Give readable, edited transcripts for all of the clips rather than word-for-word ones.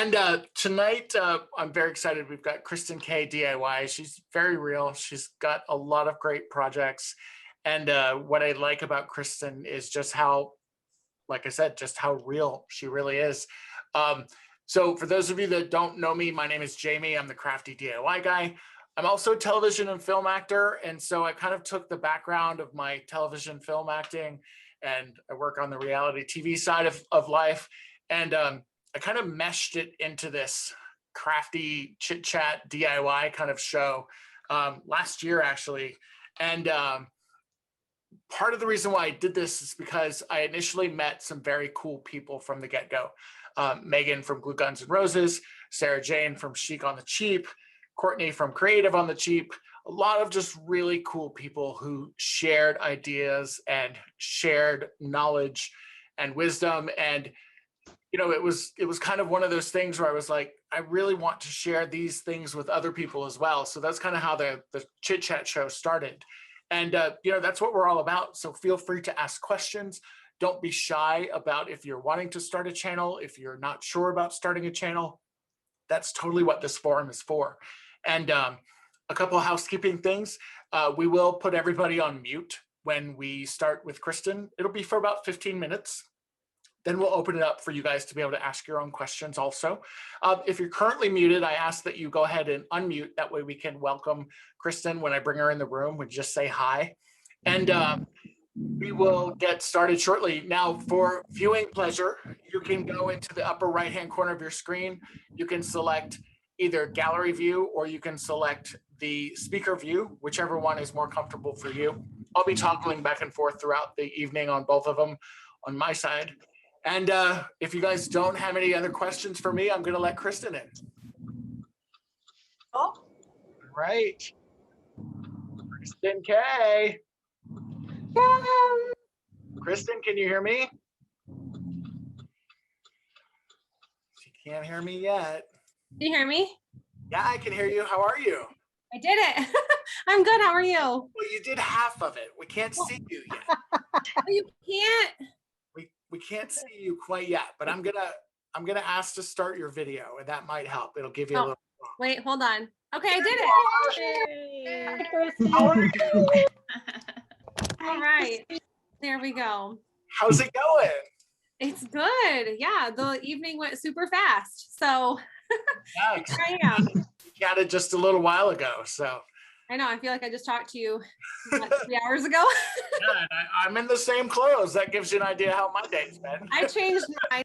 And tonight, I'm very excited. We've got Kristen K DIY. She's very real. She's got a lot of great projects. And what I like about Kristen is just how, like I said, just how real she really is. So for those of you that don't know me, my name is Jamie. I'm the Crafty DIY Guy. I'm also a television and film actor. And so I kind of took the background of my television film acting, and I work on the reality TV side of life. And I kind of meshed it into this crafty ChitChat DIY kind of show last year, actually. And part of the reason why I did this is because I initially met some very cool people from the get-go. Megan from Glue Guns and Roses, Sarah Jane from Chic on the Cheap, Courtney from Creative on the Cheap, a lot of just really cool people who shared ideas and shared knowledge and wisdom. And you know, it was kind of one of those things where I was like, I really want to share these things with other people as well. So that's kind of how the ChitChat Show started. And, you know, that's what we're all about. So feel free to ask questions. Don't be shy about if you're wanting to start a channel, if you're not sure about starting a channel. That's totally what this forum is for. And a couple of housekeeping things. We will put everybody on mute when we start with Kristen. It'll be for about 15 minutes. Then we'll open it up for you guys to be able to ask your own questions also. If you're currently muted, I ask that you go ahead and unmute. That way we can welcome Kristen when I bring her in the room. We just say hi. And we will get started shortly. Now, for viewing pleasure, you can go into the upper right-hand corner of your screen. You can select either gallery view, or you can select the speaker view, whichever one is more comfortable for you. I'll be toggling back and forth throughout the evening on both of them on my side. And if you guys don't have any other questions for me, I'm going to let Kristen in. Oh, right. Kristen K. Kristen, can you hear me? She can't hear me yet. Can you hear me? Yeah, I can hear you. How are you? I did it. I'm good. How are you? Well, you did half of it. We can't see you yet. You can't. We can't see you quite yet, but I'm gonna ask to start your video, and that might help. It'll give you a little. Wait, hold on. Okay, I did it. Hi, Kristen. All right, there we go. How's it going? It's good. Yeah, the evening went super fast. So Yeah, here I am. You got it just a little while ago, so. I know. I feel like I just talked to you what, 3 hours ago. Yeah, and I'm in the same clothes. That gives you an idea how my day's been. I changed mine.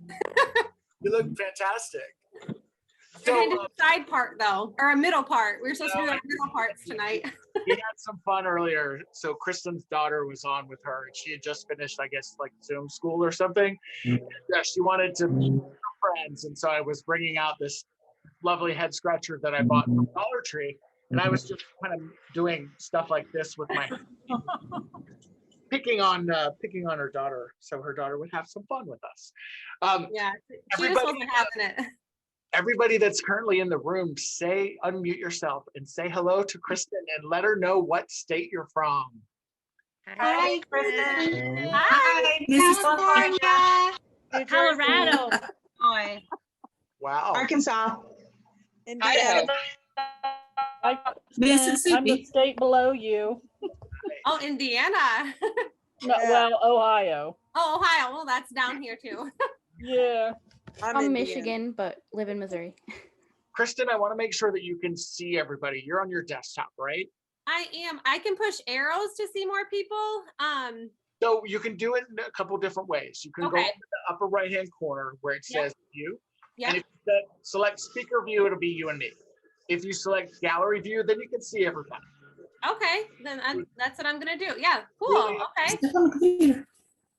You look fantastic. We're going to do a side part though, or a middle part. We were supposed to do our middle parts tonight. We had some fun earlier. So Kristen's daughter was on with her, and she had just finished, I guess, like Zoom school or something. And, she wanted to meet her friends, and so I was bringing out this lovely head scratcher that I bought from Dollar Tree. And I was just kind of doing stuff like this with my picking on her daughter, so her daughter would have some fun with us. Yeah, she just wasn't having it. Everybody that's currently in the room, unmute yourself and say hello to Kristen and let her know what state you're from. Hi, Kristen. Hi, California. Colorado. Illinois. Wow. Arkansas. Idaho. Mississippi. I'm the state below you. Oh, Indiana. No, well, Ohio. Oh, Ohio. Well, that's down here too. Yeah. I'm Michigan, but live in Missouri. Kristen, I want to make sure that you can see everybody. You're on your desktop, right? I am. I can push arrows to see more people. So you can do it in a couple different ways. You can go to the upper right-hand corner where it says view. Yeah. And if you select speaker view, it'll be you and me. If you select gallery view, then you can see everybody. Okay, then that's what I'm gonna do. Yeah, cool. Really? Okay.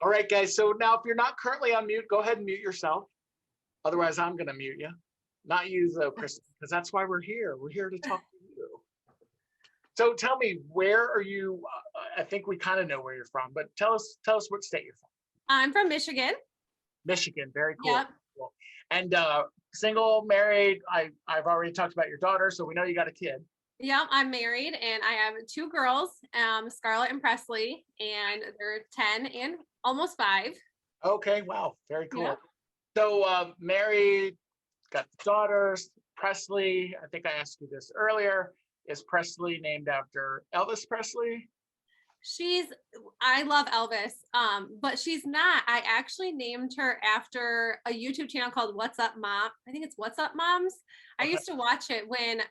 All right, guys. So now if you're not currently on mute, go ahead and mute yourself. Otherwise, I'm gonna mute you. Not you though, Kristen, because that's why we're here. We're here to talk to you. So tell me, where are you? I think we kind of know where you're from, but tell us what state you're from. I'm from Michigan. Michigan, very cool. Yep. Cool. And single, married. I've already talked about your daughter, so we know you got a kid. Yeah, I'm married and I have 2 girls, Scarlett and Presley, and they're 10 and almost 5. Okay, wow, very cool. Yeah. So married, got daughters. Presley, I think I asked you this earlier. Is Presley named after Elvis Presley? I love Elvis, but she's not. I actually named her after a YouTube channel called What's Up Mom. I think it's What's Up Moms. I used to watch it when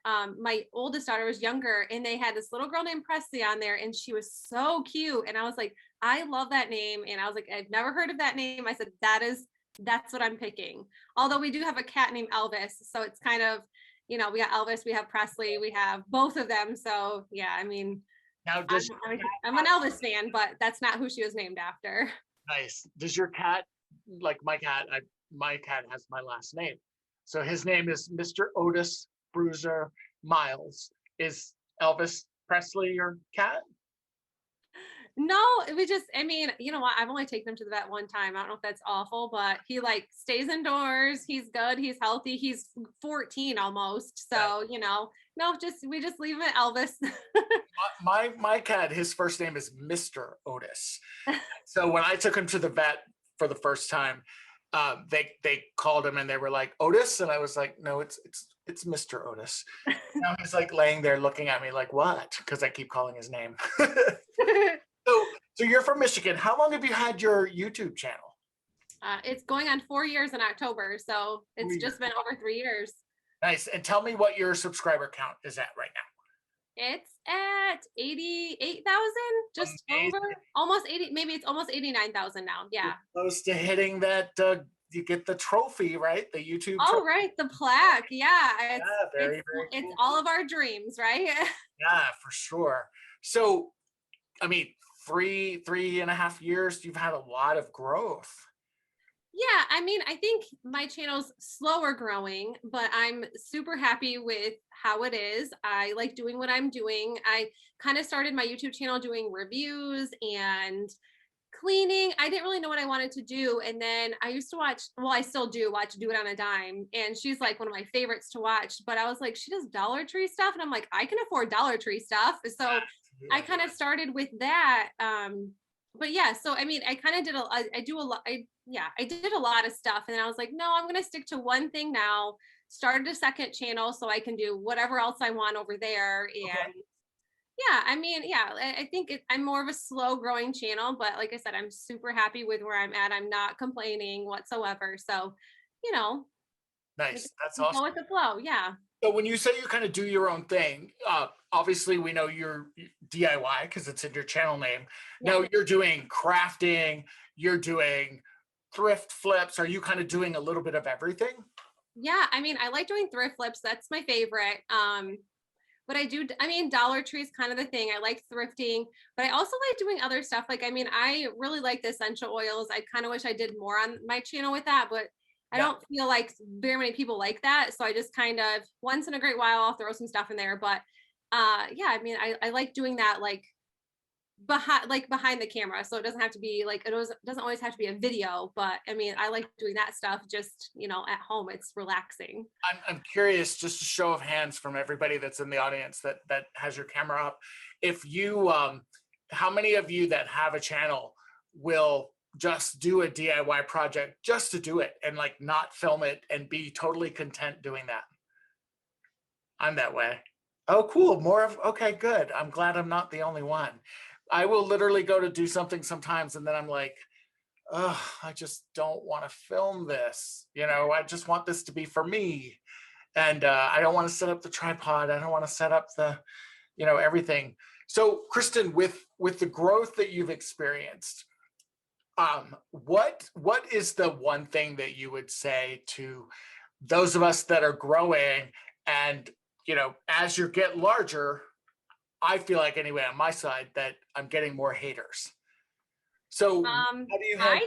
my oldest daughter was younger, and they had this little girl named Presley on there, and she was so cute. And I was like, I love that name. And I was like, I've never heard of that name. I said, that's what I'm picking. Although we do have a cat named Elvis. So it's kind of, we got Elvis, we have Presley, we have both of them. So yeah, I mean, Now, I'm an Elvis fan, but that's not who she was named after. nice. Does your cat, like my cat, my cat has my last name. So his name is Mr. Otis Bruiser Miles. Is Elvis Presley your cat? No, I mean, you know what? I've only taken him to the vet one time. I don't know if that's awful, but he like stays indoors. He's good. He's healthy. He's 14 almost. So, no, we just leave him at Elvis. My cat, his first name is Mr. Otis. So when I took him to the vet for the first time, they called him and they were like, Otis? And I was like, no, it's Mr. Otis. Now he's like laying there looking at me like, what? Because I keep calling his name. So you're from Michigan. How long have you had your YouTube channel? It's going on 4 years in October. So it's just been over 3 years. Nice. And tell me what your subscriber count is at right now. It's at 88,000, just Amazing. over, almost 80, maybe it's almost 89,000 now. Yeah. You're close to hitting that, you get the trophy, right? The YouTube Oh, trophy. right. The plaque. Yeah. Very It's cool. all of our dreams, right? Yeah, for sure. So, I mean, 3.5 years, you've had a lot of growth. Yeah, I mean, I think my channel's slower growing, but I'm super happy with how it is. I like doing what I'm doing. I kind of started my YouTube channel doing reviews and cleaning. I didn't really know what I wanted to do. And then I used to watch, well, I still do watch Do It on a Dime. And she's like one of my favorites to watch. But I was like, she does Dollar Tree stuff. And I'm like, I can afford Dollar Tree stuff. So I kind of started with that. But yeah, so I mean, I kind of did I did a lot of stuff. And then I was like, no, I'm going to stick to one thing now. Started a second channel so I can do whatever else I want over there. And yeah, I mean, yeah, I think I'm more of a slow growing channel, but like I said, I'm super happy with where I'm at. I'm not complaining whatsoever. So, Nice. That's go awesome. with the flow. Yeah. So when you say you kind of do your own thing, obviously we know you're DIY because it's in your channel name. Yeah. Now you're doing crafting, you're doing thrift flips. Are you kind of doing a little bit of everything? Yeah, I mean, I like doing thrift flips. That's my favorite. But Dollar Tree is kind of the thing. I like thrifting, but I also like doing other stuff. Like, I mean, I really like the essential oils. I kind of wish I did more on my channel with that, but I don't feel like very many people like that. So I just kind of once in a great while, I'll throw some stuff in there. But yeah, I mean, I like doing that like behind the camera. So it doesn't have to be like, doesn't always have to be a video, but I mean, I like doing that stuff just, at home. It's relaxing. I'm curious, just a show of hands from everybody that's in the audience that has your camera up. If you, how many of you that have a channel will just do a DIY project just to do it and like not film it and be totally content doing that? I'm that way. Oh, cool. Okay, good. I'm glad I'm not the only one. I will literally go to do something sometimes and then I'm like, oh, I just don't want to film this. I just want this to be for me. And I don't want to set up the tripod. I don't want to set up the, everything. So Kristen, with the growth that you've experienced, what is the one thing that you would say to those of us that are growing and, as you get larger, I feel like anyway, on my side that I'm getting more haters. So how do you handle that?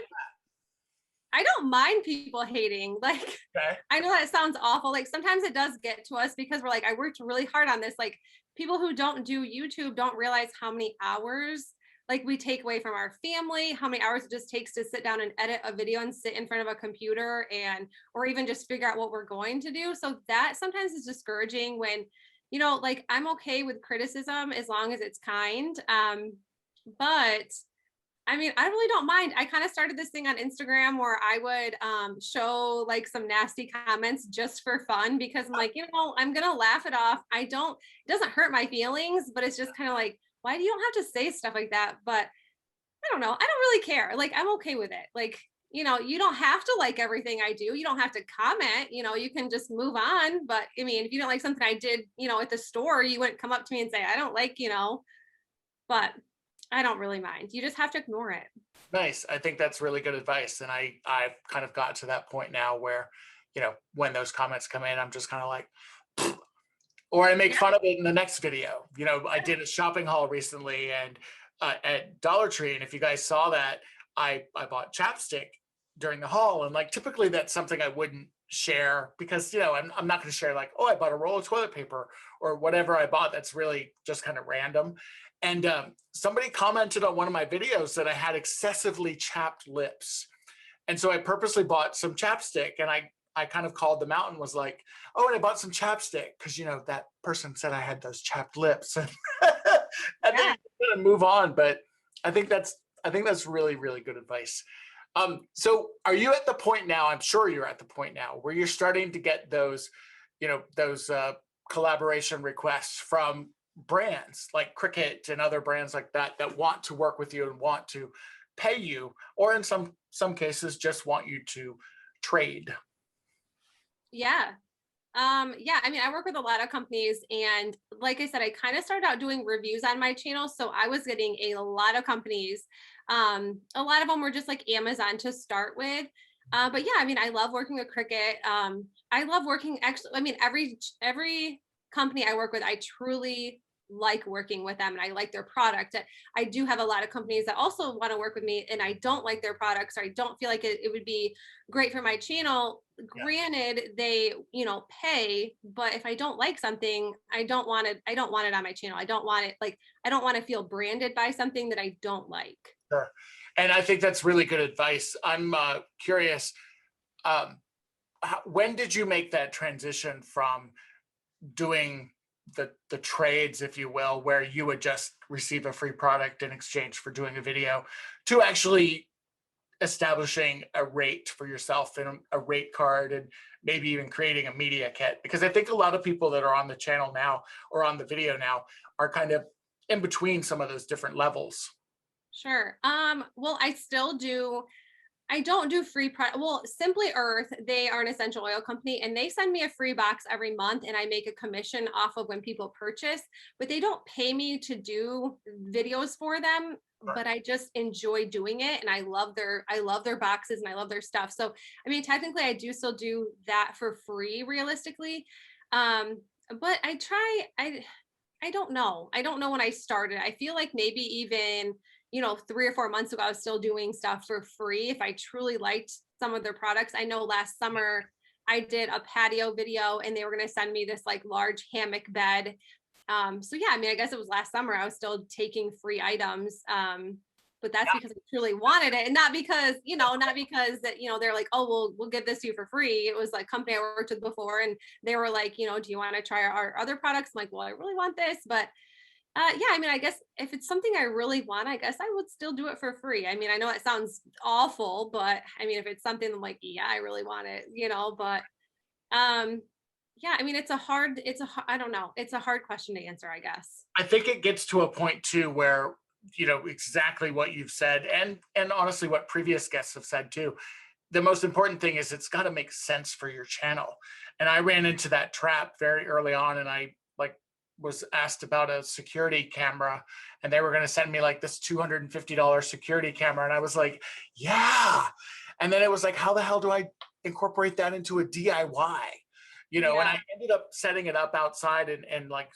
I don't mind people hating. Like, okay. I know that sounds awful. Like sometimes it does get to us because we're like, I worked really hard on this. Like people who don't do YouTube don't realize how many hours like we take away from our family, how many hours it just takes to sit down and edit a video and sit in front of a computer or even just figure out what we're going to do. So that sometimes is discouraging when, like I'm okay with criticism as long as it's kind. But I mean, I really don't mind. I kind of started this thing on Instagram where I would show like some nasty comments just for fun because I'm like, I'm gonna laugh it off. It doesn't hurt my feelings, but it's just kind of like, why do you don't have to say stuff like that? But I don't know. I don't really care. Like, I'm okay with it. Like, you don't have to like everything I do. You don't have to comment, you can just move on. But I mean, if you don't like something I did, at the store, you wouldn't come up to me and say, I don't like, but I don't really mind. You just have to ignore it. Nice. I think that's really good advice. And I've kind of got to that point now where, when those comments come in, I'm just kind of like, or I make fun of it in the next video. I did a shopping haul recently and at Dollar Tree. And if you guys saw that, I bought chapstick during the haul. And like, typically that's something I wouldn't share because, I'm not going to share like, oh, I bought a roll of toilet paper or whatever I bought. That's really just kind of random. And somebody commented on one of my videos that I had excessively chapped lips. And so I purposely bought some chapstick and I kind of called them out and was like, oh, and I bought some chapstick because, that person said I had those chapped lips. And then you're gonna move on. But I think that's really, really good advice. So are you at the point now, I'm sure you're at the point now where you're starting to get those collaboration requests from brands like Cricut and other brands like that want to work with you and want to pay you, or in some cases just want you to trade? Yeah. I mean, I work with a lot of companies and like I said, I kind of started out doing reviews on my channel. So I was getting a lot of companies. A lot of them were just like Amazon to start with. But yeah, I mean, I love working with Cricut. I love working I mean, every company I work with, I truly like working with them and I like their product. I do have a lot of companies that also want to work with me and I don't like their products or I don't feel like it would be great for my channel. Granted, they, pay, but if I don't like something, I don't want it on my channel. I don't want it I don't want to feel branded by something that I don't like. Sure. And I think that's really good advice. I'm curious, when did you make that transition from doing the trades, if you will, where you would just receive a free product in exchange for doing a video, to actually establishing a rate for yourself and a rate card and maybe even creating a media kit? Because I think a lot of people that are on the channel now or on the video now are kind of in between some of those different levels. Sure. Well, I don't do free product. Well, Simply Earth, they are an essential oil company and they send me a free box every month and I make a commission off of when people purchase, but they don't pay me to do videos for them, but I just enjoy doing it. And I love their boxes and I love their stuff. So, I mean, technically I do still do that for free realistically. But I don't know. I don't know when I started. I feel like maybe even 3 or 4 months ago, I was still doing stuff for free if I truly liked some of their products. I know last summer I did a patio video and they were going to send me this like large hammock bed. So yeah, I mean, I guess it was last summer I was still taking free items. But that's because I truly wanted it and not because that, they're like, oh, we'll give this to you for free. It was like a company I worked with before and they were like, do you want to try our other products? I'm like, well, I really want this, but yeah, I mean, I guess if it's something I really want, I guess I would still do it for free. I mean, I know it sounds awful, but I mean, if it's something I'm like, yeah, I really want it, but yeah, I mean, I don't know. It's a hard question to answer, I guess. I think it gets to a point too where, exactly what you've said and honestly what previous guests have said too. The most important thing is it's got to make sense for your channel. And I ran into that trap very early on and I was asked about a security camera and they were going to send me like this $250 security camera. And I was like, yeah. And then it was like, how the hell do I incorporate that into a DIY? And I ended up setting it up outside and like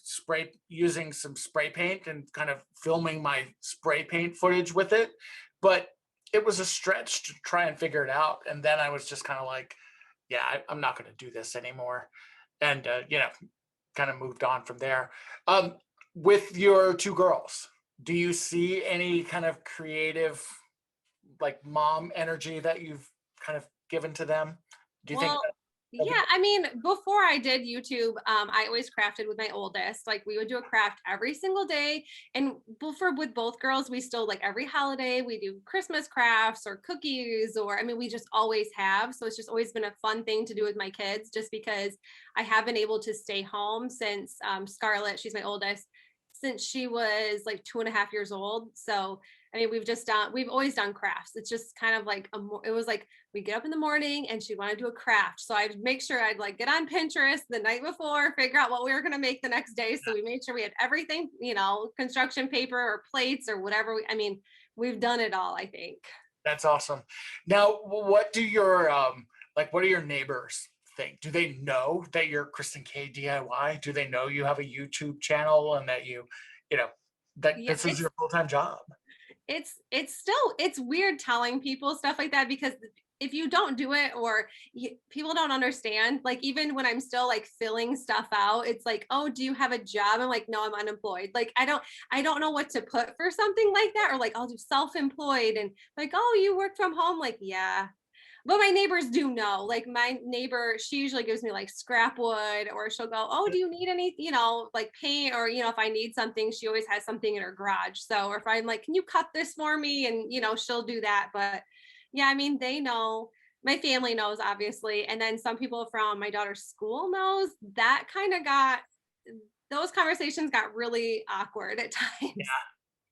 using some spray paint and kind of filming my spray paint footage with it. But it was a stretch to try and figure it out. And then I was just kind of like, yeah, I'm not going to do this anymore. And, kind of moved on from there. With your 2 girls, do you see any kind of creative, like mom energy that you've kind of given to them? Do you think? Yeah, I mean, before I did YouTube, I always crafted with my oldest. Like we would do a craft every single day. And with both girls, we still like every holiday, we do Christmas crafts or cookies, or I mean, we just always have. So it's just always been a fun thing to do with my kids, just because I have been able to stay home since Scarlett, she's my oldest, since she was like 2.5 years old. So I mean, we've always done crafts. It's just kind of like it was like we get up in the morning and she'd want to do a craft. So I'd make sure I'd like get on Pinterest the night before, figure out what we were going to make the next day. So we made sure we had everything, construction paper or plates or whatever. I mean, we've done it all, I think. That's awesome. Now, what do your what do your neighbors think? Do they know that you're Kristen K DIY? Do they know you have a YouTube channel and that that this is your full-time job? It's weird telling people stuff like that, because if you don't do it or people don't understand, like even when I'm still like filling stuff out, it's like, oh, do you have a job? I'm like, no, I'm unemployed. Like I don't know what to put for something like that, or like I'll do self-employed and like, oh, you work from home. Like, yeah. But my neighbors do know. Like my neighbor, she usually gives me like scrap wood, or she'll go, oh, do you need any, like paint, or, if I need something, she always has something in her garage. So, or if I'm like, can you cut this for me? And, she'll do that. But yeah, I mean, they know, my family knows, obviously. And then some people from my daughter's school knows. That kind of those conversations got really awkward at times. Yeah.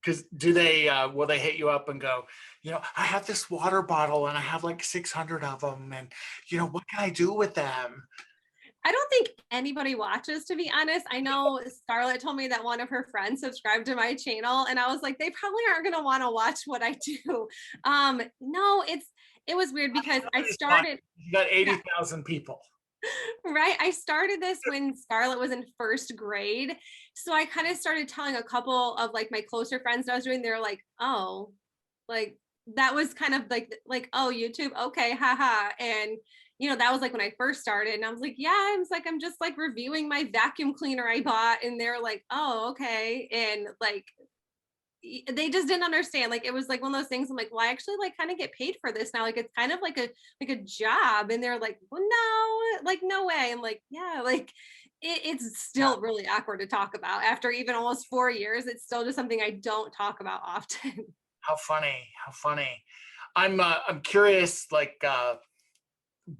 Because will they hit you up and go, I have this water bottle and I have like 600 of them, and what can I do with them? I don't think anybody watches, to be honest. I know Scarlett told me that one of her friends subscribed to my channel, and I was like, they probably aren't going to want to watch what I do. No, it was weird because I started. You got 80,000 people. Right. I started this when Scarlett was in first grade. So I kind of started telling a couple of like my closer friends that I was doing. They're like, oh, like that was kind of like, oh, YouTube. Okay. Haha. And that was like when I first started, and I was like, yeah, I'm just like reviewing my vacuum cleaner I bought. And they're like, oh, okay. And like, they just didn't understand. Like it was like one of those things. I'm like, well, I actually like kind of get paid for this now. Like it's kind of like a job. And they're like, well, no, like no way. I'm like, yeah, like it's still really awkward to talk about after even almost 4 years. It's still just something I don't talk about often. How funny. I'm curious, like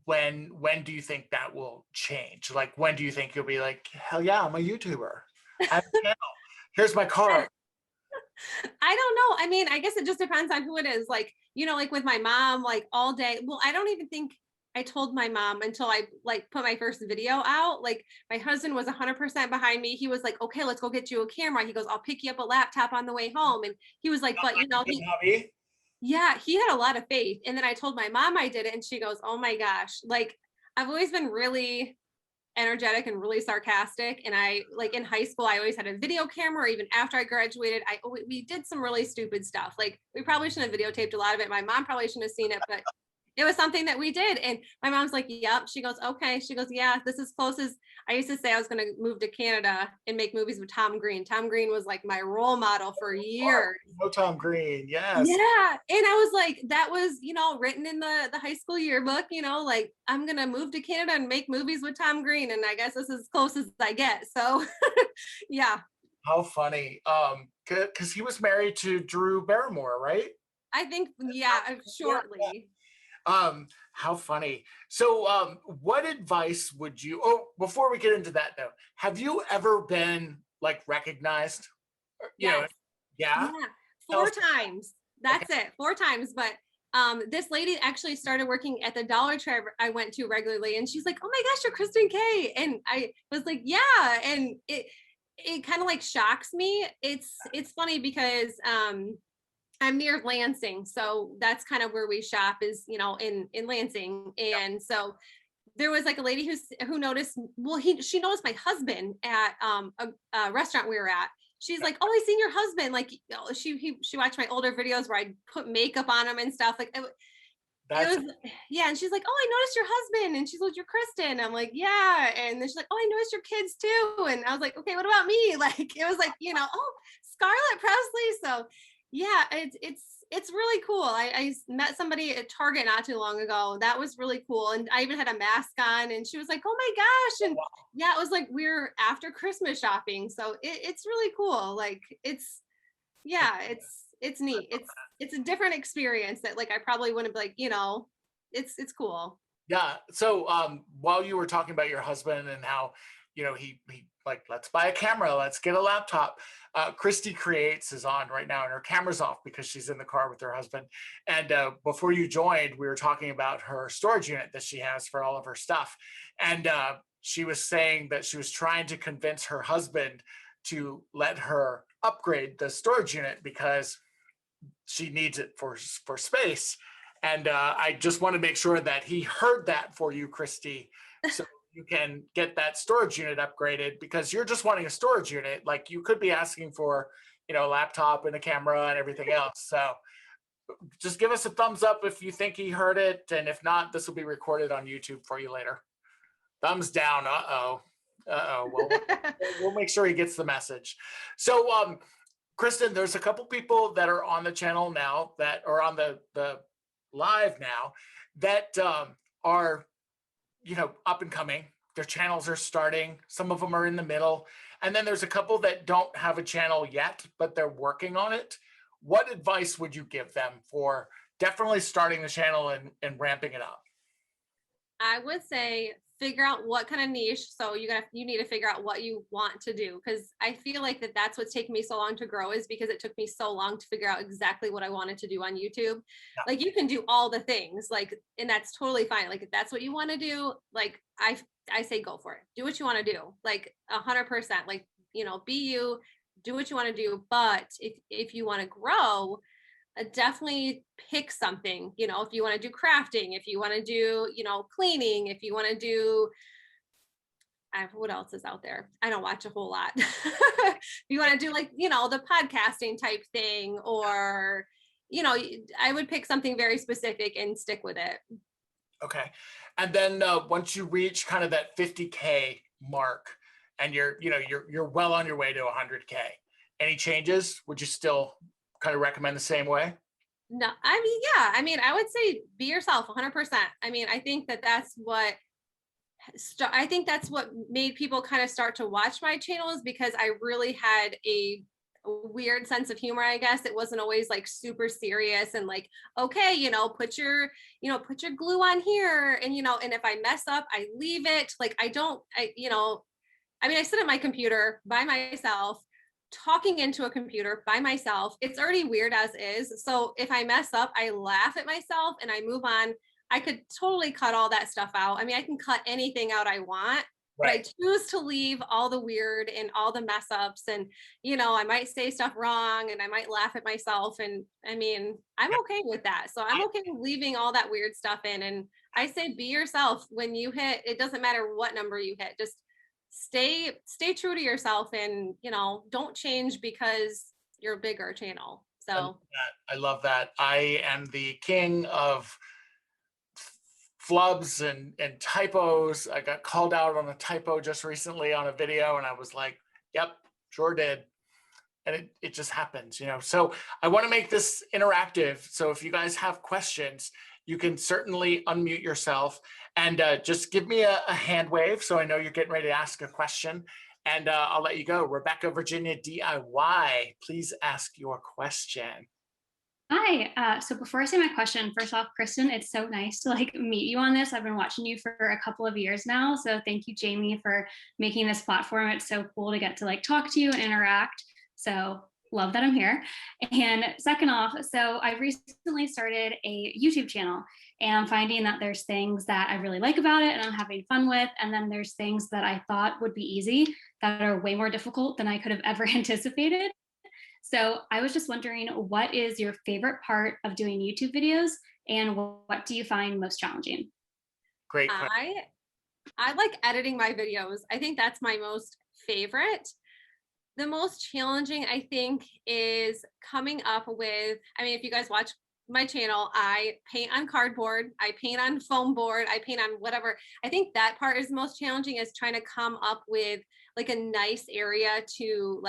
when do you think that will change? Like when do you think you'll be like, hell yeah, I'm a YouTuber. I have a channel. Here's my card. I don't know. I mean, I guess it just depends on who it is. Like, like with my mom, like all day. Well, I don't even think I told my mom until I like put my first video out. Like my husband was 100% behind me. He was like, okay, let's go get you a camera. He goes, I'll pick you up a laptop on the way home. And he was like, but yeah, he had a lot of faith. And then I told my mom I did it, and she goes, oh my gosh, like I've always been really energetic and really sarcastic, and I like in high school I always had a video camera. Even after I graduated, we did some really stupid stuff. Like we probably shouldn't have videotaped a lot of it. My mom probably shouldn't have seen it, but it was something that we did. And my mom's like, yep. She goes, okay. She goes, yeah, this is close as I used to say I was going to move to Canada and make movies with Tom Green. Tom Green was like my role model for years. Oh, Tom Green. Yes. Yeah. And I was like, that was, written in the high school yearbook, like I'm going to move to Canada and make movies with Tom Green. And I guess this is as close as I get. So yeah. How funny. Cause he was married to Drew Barrymore, right? I think, yeah, shortly. How funny. So what advice would you, before we get into that though, have you ever been like recognized? Yes. Yeah. 4 times. That's it. 4 times. But this lady actually started working at the Dollar Tree I went to regularly, and she's like, oh my gosh, you're Kristen K. And I was like, yeah. And it kind of like shocks me. It's funny because I'm near Lansing, so that's kind of where we shop is, in Lansing. And so there was like a lady who noticed, well, she noticed my husband at a restaurant we were at. She's like, oh, I seen your husband. Like she watched my older videos where I put makeup on him and stuff. Like it was, yeah. And she's like, oh, I noticed your husband. And she's like, you're Kristen. I'm like, yeah. And then she's like, oh, I noticed your kids too. And I was like, okay, what about me? Like, it was like, oh, Scarlett Presley. So yeah, it's really cool. I met somebody at Target not too long ago. That was really cool. And I even had a mask on and she was like, oh my gosh. And yeah, it was like we're after Christmas shopping. So it's really cool. Like yeah, it's neat. It's a different experience that like I probably wouldn't be like, it's cool. Yeah. So while you were talking about your husband and how, he like, let's buy a camera, let's get a laptop. Christy Creates is on right now and her camera's off because she's in the car with her husband. And before you joined, we were talking about her storage unit that she has for all of her stuff. And she was saying that she was trying to convince her husband to let her upgrade the storage unit because she needs it for space. And I just want to make sure that he heard that for you, Christy, so you can get that storage unit upgraded, because you're just wanting a storage unit. Like you could be asking for, a laptop and a camera and everything else. So just give us a thumbs up if you think he heard it. And if not, this will be recorded on YouTube for you later. Thumbs down. Uh-oh. Well, we'll make sure he gets the message. So, Kristen, there's a couple people that are on the channel now that are on the live now that are, up and coming. Their channels are starting. Some of them are in the middle. And then there's a couple that don't have a channel yet, but they're working on it. What advice would you give them for definitely starting the channel and ramping it up? I would say figure out what kind of niche. So you need to figure out what you want to do, because I feel like that's what's taken me so long to grow, is because it took me so long to figure out exactly what I wanted to do on YouTube. Yeah. Like you can do all the things, like, and that's totally fine. Like if that's what you want to do, like I say go for it. Do what you want to do, like 100%. Like, be you, do what you want to do. But if you want to grow, definitely pick something, if you want to do crafting, if you want to do, cleaning, if you want to do, what else is out there? I don't watch a whole lot. If you want to do like, the podcasting type thing, or, I would pick something very specific and stick with it. Okay. And then once you reach kind of that 50K mark and you're well on your way to 100K, any changes? Would you still kind of recommend the same way? No, I would say be yourself 100%. I think that's what made people kind of start to watch my channel, is because I really had a weird sense of humor. I guess it wasn't always like super serious and like, okay, put your glue on here, and and if I mess up, I leave it. Like I sit at my computer by myself, talking into a computer by myself. It's already weird as is. So if I mess up, I laugh at myself and I move on. I could totally cut all that stuff out. I can cut anything out I want, right, but I choose to leave all the weird and all the mess ups. And, I might say stuff wrong and I might laugh at myself. And I'm okay with that. So I'm okay with leaving all that weird stuff in. And I say, be yourself. When you hit, it doesn't matter what number you hit, just stay true to yourself, and don't change because you're a bigger channel. So I love that. I am the king of flubs and typos. I got called out on a typo just recently on a video, and I was like, yep, sure did. And it just happens, So I want to make this interactive. So if you guys have questions, you can certainly unmute yourself and just give me a hand wave so I know you're getting ready to ask a question, and I'll let you go. Rebecca Virginia DIY, please ask your question. Hi. So before I say my question, first off, Kristen, it's so nice to meet you on this. I've been watching you for a couple of years now. So thank you, Jamie, for making this platform. It's so cool to get to talk to you and interact. So love that I'm here. And second off, so I recently started a YouTube channel, and I'm finding that there's things that I really like about it and I'm having fun with. And then there's things that I thought would be easy that are way more difficult than I could have ever anticipated. So I was just wondering, what is your favorite part of doing YouTube videos, and what do you find most challenging? Great. I like editing my videos. I think that's my most favorite. The most challenging, I think, is coming up with, if you guys watch my channel, I paint on cardboard, I paint on foam board, I paint on whatever. I think that part is most challenging, is trying to come up with a nice area to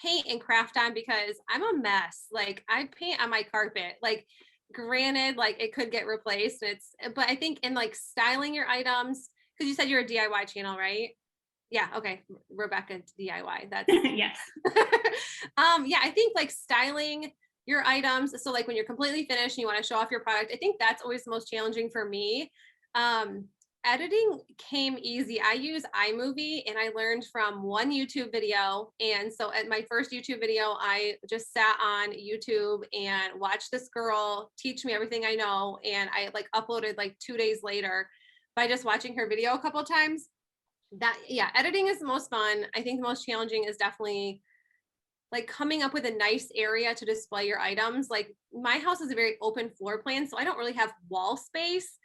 paint and craft on because I'm a mess. Like I paint on my carpet. Like granted, like it could get replaced. But I think in like styling your items, because you said you're a DIY channel, right? Yeah, okay. Rebecca DIY. That's Yes. yeah, I think like styling your items. So like when you're completely finished and you want to show off your product, I think that's always the most challenging for me. Editing came easy. I use iMovie and I learned from one YouTube video. And so at my first YouTube video, I just sat on YouTube and watched this girl teach me everything I know. And I like uploaded like 2 days later by just watching her video a couple of times. That, yeah, editing is the most fun. I think the most challenging is definitely like coming up with a nice area to display your items. Like my house is a very open floor plan, so I don't really have wall space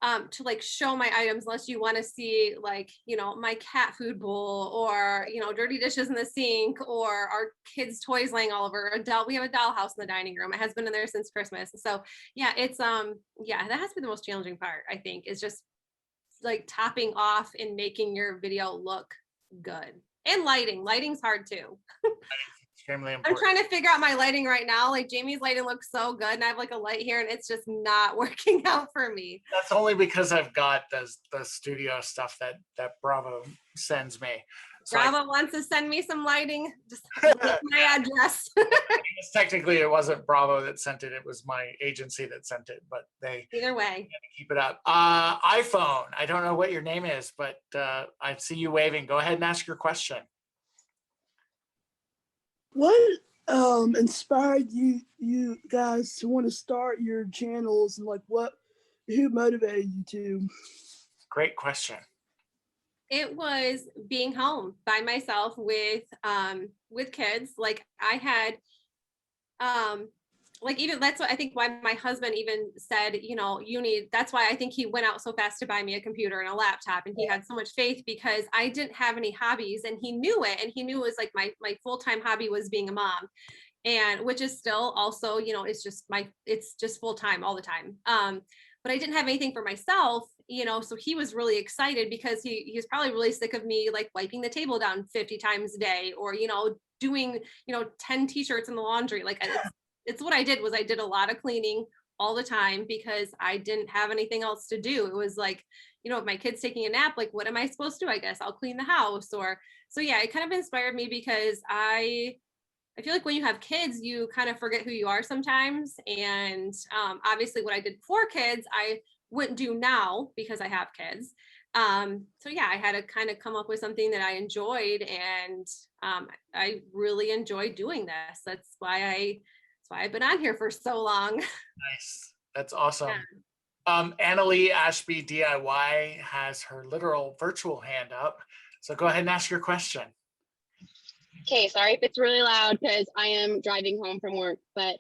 to like show my items unless you want to see like, you know, my cat food bowl or, you know, dirty dishes in the sink or our kids' toys laying all over. We have a dollhouse in the dining room. It has been in there since Christmas. So yeah, it's yeah, that has been the most challenging part, I think, is just like topping off and making your video look good. And lighting's hard too. Extremely I'm important. trying to figure out my lighting right now. Like Jamie's lighting looks so good and I have like a light here and it's just not working out for me. That's only because I've got the studio stuff that Bravo sends me. So Bravo wants to send me some lighting. Just my address. technically it wasn't Bravo that sent it. It was my agency that sent it, but they Either way. keep it up. iPhone. I don't know what your name is, but I see you waving. Go ahead and ask your question. What inspired you guys to want to start your channels, and like who motivated you to? Great question. It was being home by myself with kids. Like I had like even that's what I think why my husband even said, you know, that's why I think he went out so fast to buy me a computer and a laptop, and he had so much faith because I didn't have any hobbies and he knew it, and he knew it was like my full-time hobby was being a mom, and which is still also, you know, it's just full-time all the time. But I didn't have anything for myself, you know, so he was really excited because he was probably really sick of me like wiping the table down 50 times a day or, you know, doing, you know, 10 t-shirts in the laundry. Like it's what I did was I did a lot of cleaning all the time because I didn't have anything else to do. It was like, you know, if my kid's taking a nap, like, what am I supposed to do? I guess I'll clean the house. So yeah, it kind of inspired me because I feel like when you have kids, you kind of forget who you are sometimes. And obviously what I did before kids, I wouldn't do now because I have kids. So yeah, I had to kind of come up with something that I enjoyed, and I really enjoy doing this. That's why I've been on here for so long. Nice. That's awesome. Yeah. Annalie Ashby DIY has her literal virtual hand up. So go ahead and ask your question. Okay, sorry if it's really loud because I am driving home from work. But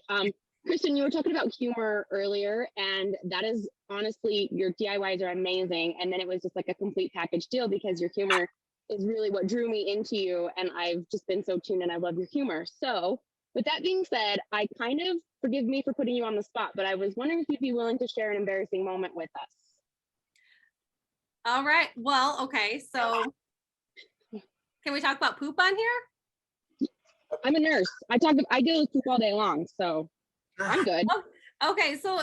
Kristen, you were talking about humor earlier, and that is honestly, your DIYs are amazing. And then it was just like a complete package deal because your humor is really what drew me into you. And I've just been so tuned and I love your humor. So with that being said, I kind of, forgive me for putting you on the spot, but I was wondering if you'd be willing to share an embarrassing moment with us. All right. Well, okay. So can we talk about poop on here? I'm a nurse. I deal with poop all day long, so I'm good. Okay. So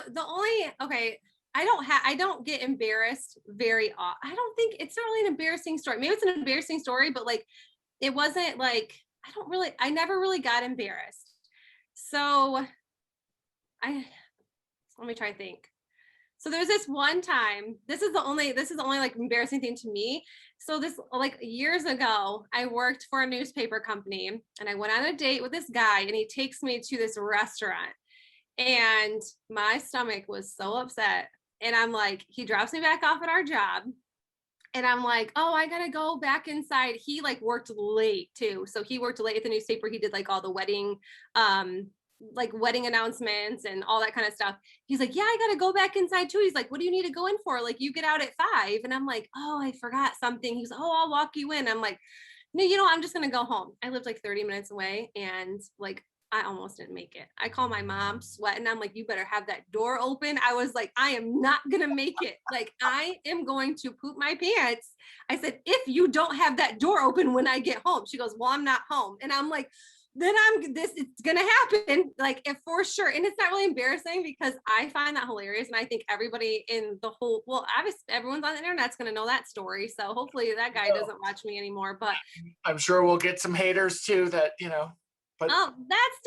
I don't get embarrassed very often. I don't think it's not really an embarrassing story. Maybe it's an embarrassing story, but like, it wasn't like, I never really got embarrassed. So let me try to think. So there's this one time, this is the only like embarrassing thing to me. So this like years ago, I worked for a newspaper company and I went on a date with this guy and he takes me to this restaurant and my stomach was so upset. And I'm like, he drops me back off at our job. And I'm like, oh, I gotta go back inside. He like worked late too. So he worked late at the newspaper. He did like all the wedding announcements and all that kind of stuff. He's like, yeah, I gotta go back inside too. He's like, what do you need to go in for? Like, you get out at 5. And I'm like, oh, I forgot something. He's like, oh, I'll walk you in. I'm like, no, I'm just gonna go home. I lived like 30 minutes away and like, I almost didn't make it. I call my mom sweating. I'm like, you better have that door open. I was like, I am not going to make it. Like, I am going to poop my pants. I said, if you don't have that door open when I get home. She goes, well, I'm not home. And I'm like, then it's going to happen. Like, if for sure. And it's not really embarrassing because I find that hilarious. And I think everybody in the whole, well, obviously everyone's on the internet's going to know that story. So hopefully that guy doesn't watch me anymore, but I'm sure we'll get some haters too that, but oh, that's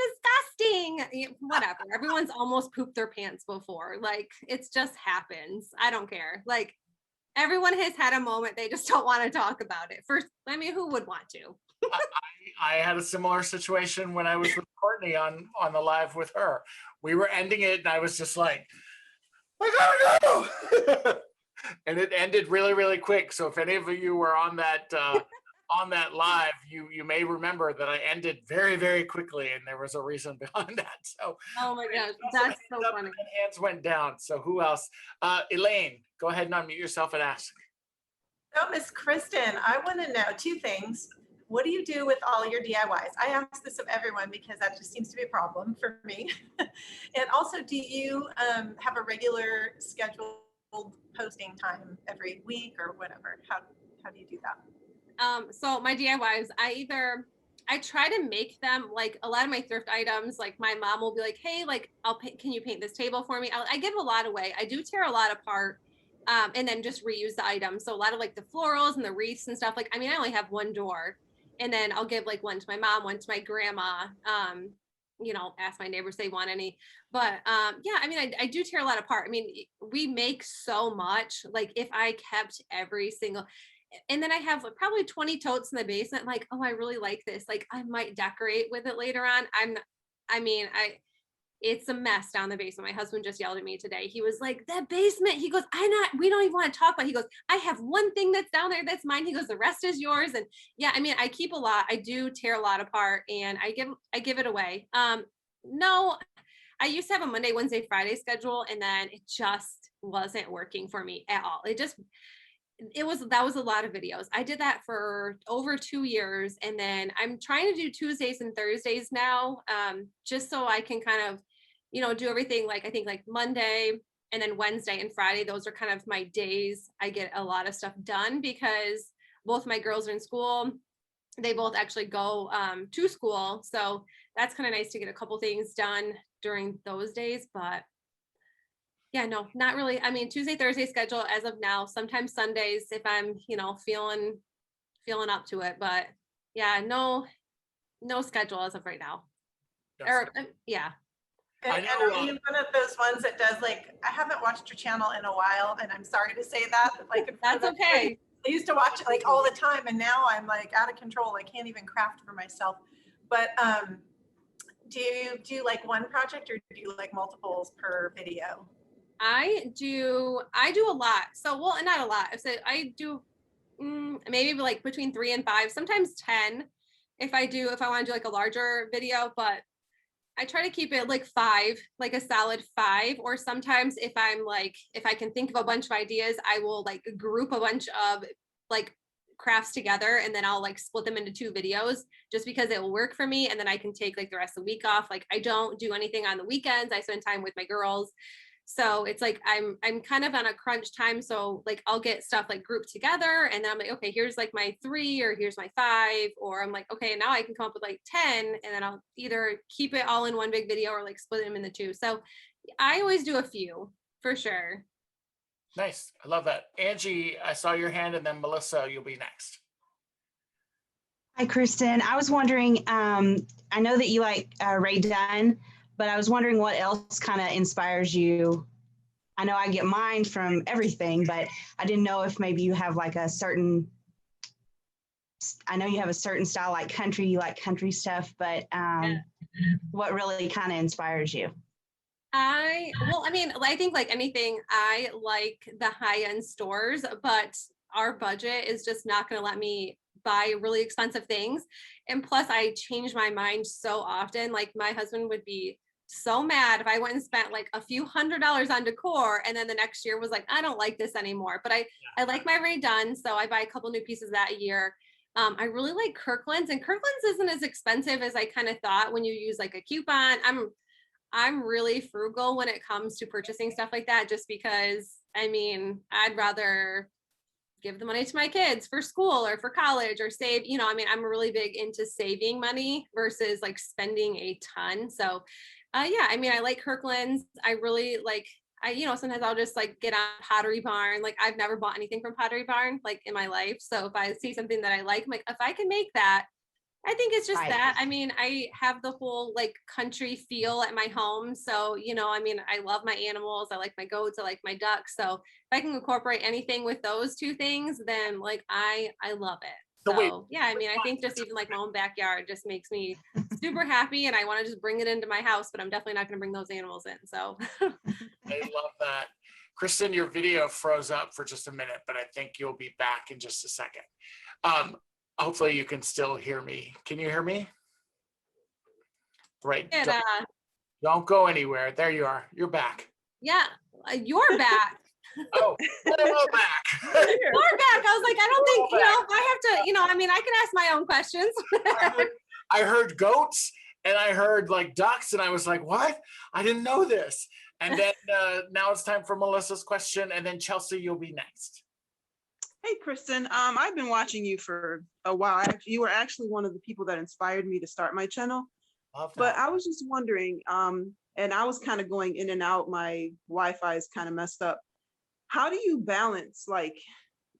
disgusting. Whatever. Everyone's almost pooped their pants before. Like, it's just happens. I don't care. Like, everyone has had a moment. They just don't want to talk about it. First, I mean, who would want to? I had a similar situation when I was with Courtney on the live with her. We were ending it and I was just like, I gotta go. And it ended really, really quick. So if any of you were on that live, you may remember that I ended very, very quickly, and there was a reason behind that. So, oh my gosh, that's so funny. Hands went down. So who else? Elaine, go ahead and unmute yourself and ask. So, Miss Kristen, I want to know two things. What do you do with all your DIYs? I ask this of everyone because that just seems to be a problem for me. And also, do you have a regular scheduled posting time every week or whatever? How do you do that? So my DIYs, I try to make them like a lot of my thrift items. Like my mom will be like, hey, like can you paint this table for me? I give a lot away. I do tear a lot apart and then just reuse the items. So a lot of like the florals and the wreaths and stuff. Like, I mean, I only have one door and then I'll give like one to my mom, one to my grandma, ask my neighbors if they want any. But yeah, I mean, I do tear a lot apart. I mean, we make so much. Like if I kept every single, and then I have probably 20 totes in the basement. Like, oh, I really like this. Like, I might decorate with it later on. It's a mess down the basement. My husband just yelled at me today. He was like, that basement. He goes, we don't even want to talk about it. He goes, I have one thing that's down there that's mine. He goes, the rest is yours. And yeah, I mean, I keep a lot. I do tear a lot apart and I give it away. No, I used to have a Monday, Wednesday, Friday schedule, and then it just wasn't working for me at all. That was a lot of videos. I did that for over 2 years. And then I'm trying to do Tuesdays and Thursdays now, just so I can kind of, do everything. Like, I think like Monday and then Wednesday and Friday, those are kind of my days. I get a lot of stuff done because both my girls are in school. They both actually go to school. So that's kind of nice to get a couple things done during those days. But yeah, no, not really. I mean, Tuesday, Thursday schedule as of now, sometimes Sundays if I'm, feeling up to it, but yeah, no schedule as of right now. Yes. Or yeah. And are you one of those ones that does like, I haven't watched your channel in a while and I'm sorry to say that, but like that's okay. I used to watch it like all the time and now I'm like out of control. I can't even craft for myself. But do you do like one project or do you like multiples per video? I do a lot. So, well, not a lot. So I do maybe like between 3 and 5, sometimes 10 if I want to do like a larger video, but I try to keep it like 5, like a solid 5. Or sometimes if I can think of a bunch of ideas, I will like group a bunch of like crafts together and then I'll like split them into 2 videos just because it will work for me. And then I can take like the rest of the week off. Like I don't do anything on the weekends. I spend time with my girls. So it's like I'm kind of on a crunch time. So like I'll get stuff like grouped together and then I'm like, okay, here's like my 3 or here's my 5, or I'm like, okay, now I can come up with like 10 and then I'll either keep it all in one big video or like split them into 2. So I always do a few for sure. Nice. I love that. Angie, I saw your hand, and then Melissa, you'll be next. Hi, Kristen. I was wondering, I know that you like Ray Dunn, but I was wondering what else kind of inspires you. I know I get mine from everything, but I didn't know if maybe you have like a certain, I know you have a certain style like country, you like country stuff, but what really kind of inspires you? I think like anything, I like the high-end stores, but our budget is just not going to let me buy really expensive things. And plus I change my mind so often. Like my husband would be so mad if I went and spent like a few $100s on decor and then the next year was like, I don't like this anymore. But I like my Ray Dunn, so I buy a couple new pieces that a year. I really like Kirkland's, and Kirkland's isn't as expensive as I kind of thought when you use like a coupon. I'm really frugal when it comes to purchasing stuff like that, just because I mean, I'd rather give the money to my kids for school or for college or save, you know, I mean, I'm really big into saving money versus like spending a ton. So yeah, I mean, I like Kirkland's. I really like, you know, sometimes I'll just like get on Pottery Barn. Like I've never bought anything from Pottery Barn like in my life. So if I see something that I like, I'm like, if I can make that, I think it's just Right. that. I mean, I have the whole like country feel at my home. So, you know, I mean, I love my animals. I like my goats. I like my ducks. So if I can incorporate anything with those two things, then like I love it. So wait. So yeah, I mean, I think just even like my own backyard just makes me super happy, and I want to just bring it into my house, but I'm definitely not going to bring those animals in. So I love that. Kristen, your video froze up for just a minute, but I think you'll be back in just a second. Hopefully you can still hear me. Can you hear me? Right. and, Don't go anywhere. There you are. You're back. yeah, you're back. Oh, they're all back. You're back. I was like, I don't think, you know, I have to, you know, I mean, I can ask my own questions. I heard goats and I heard like ducks, and I was like, what? I didn't know this. And then now it's time for Melissa's question, and then Chelsea, you'll be next. Hey, Kristen. I've been watching you for a while. You were actually one of the people that inspired me to start my channel. Love that. But I was just wondering, and I was kind of going in and out. My Wi-Fi is kind of messed up. How do you balance like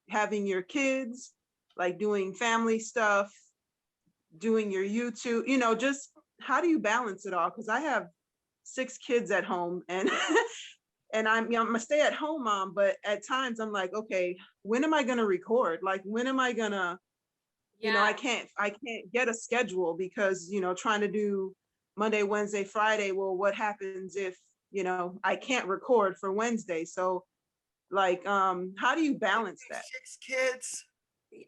having your kids, like doing family stuff, doing your YouTube, you know, just how do you balance it all? Because I have 6 kids at home, and and I'm a stay-at-home mom, but at times I'm like, okay, when am I gonna record? Like, when am I gonna, you know, I can't get a schedule because, you know, trying to do Monday, Wednesday, Friday. Well, what happens if, you know, I can't record for Wednesday? So like, how do you balance that? 6 kids.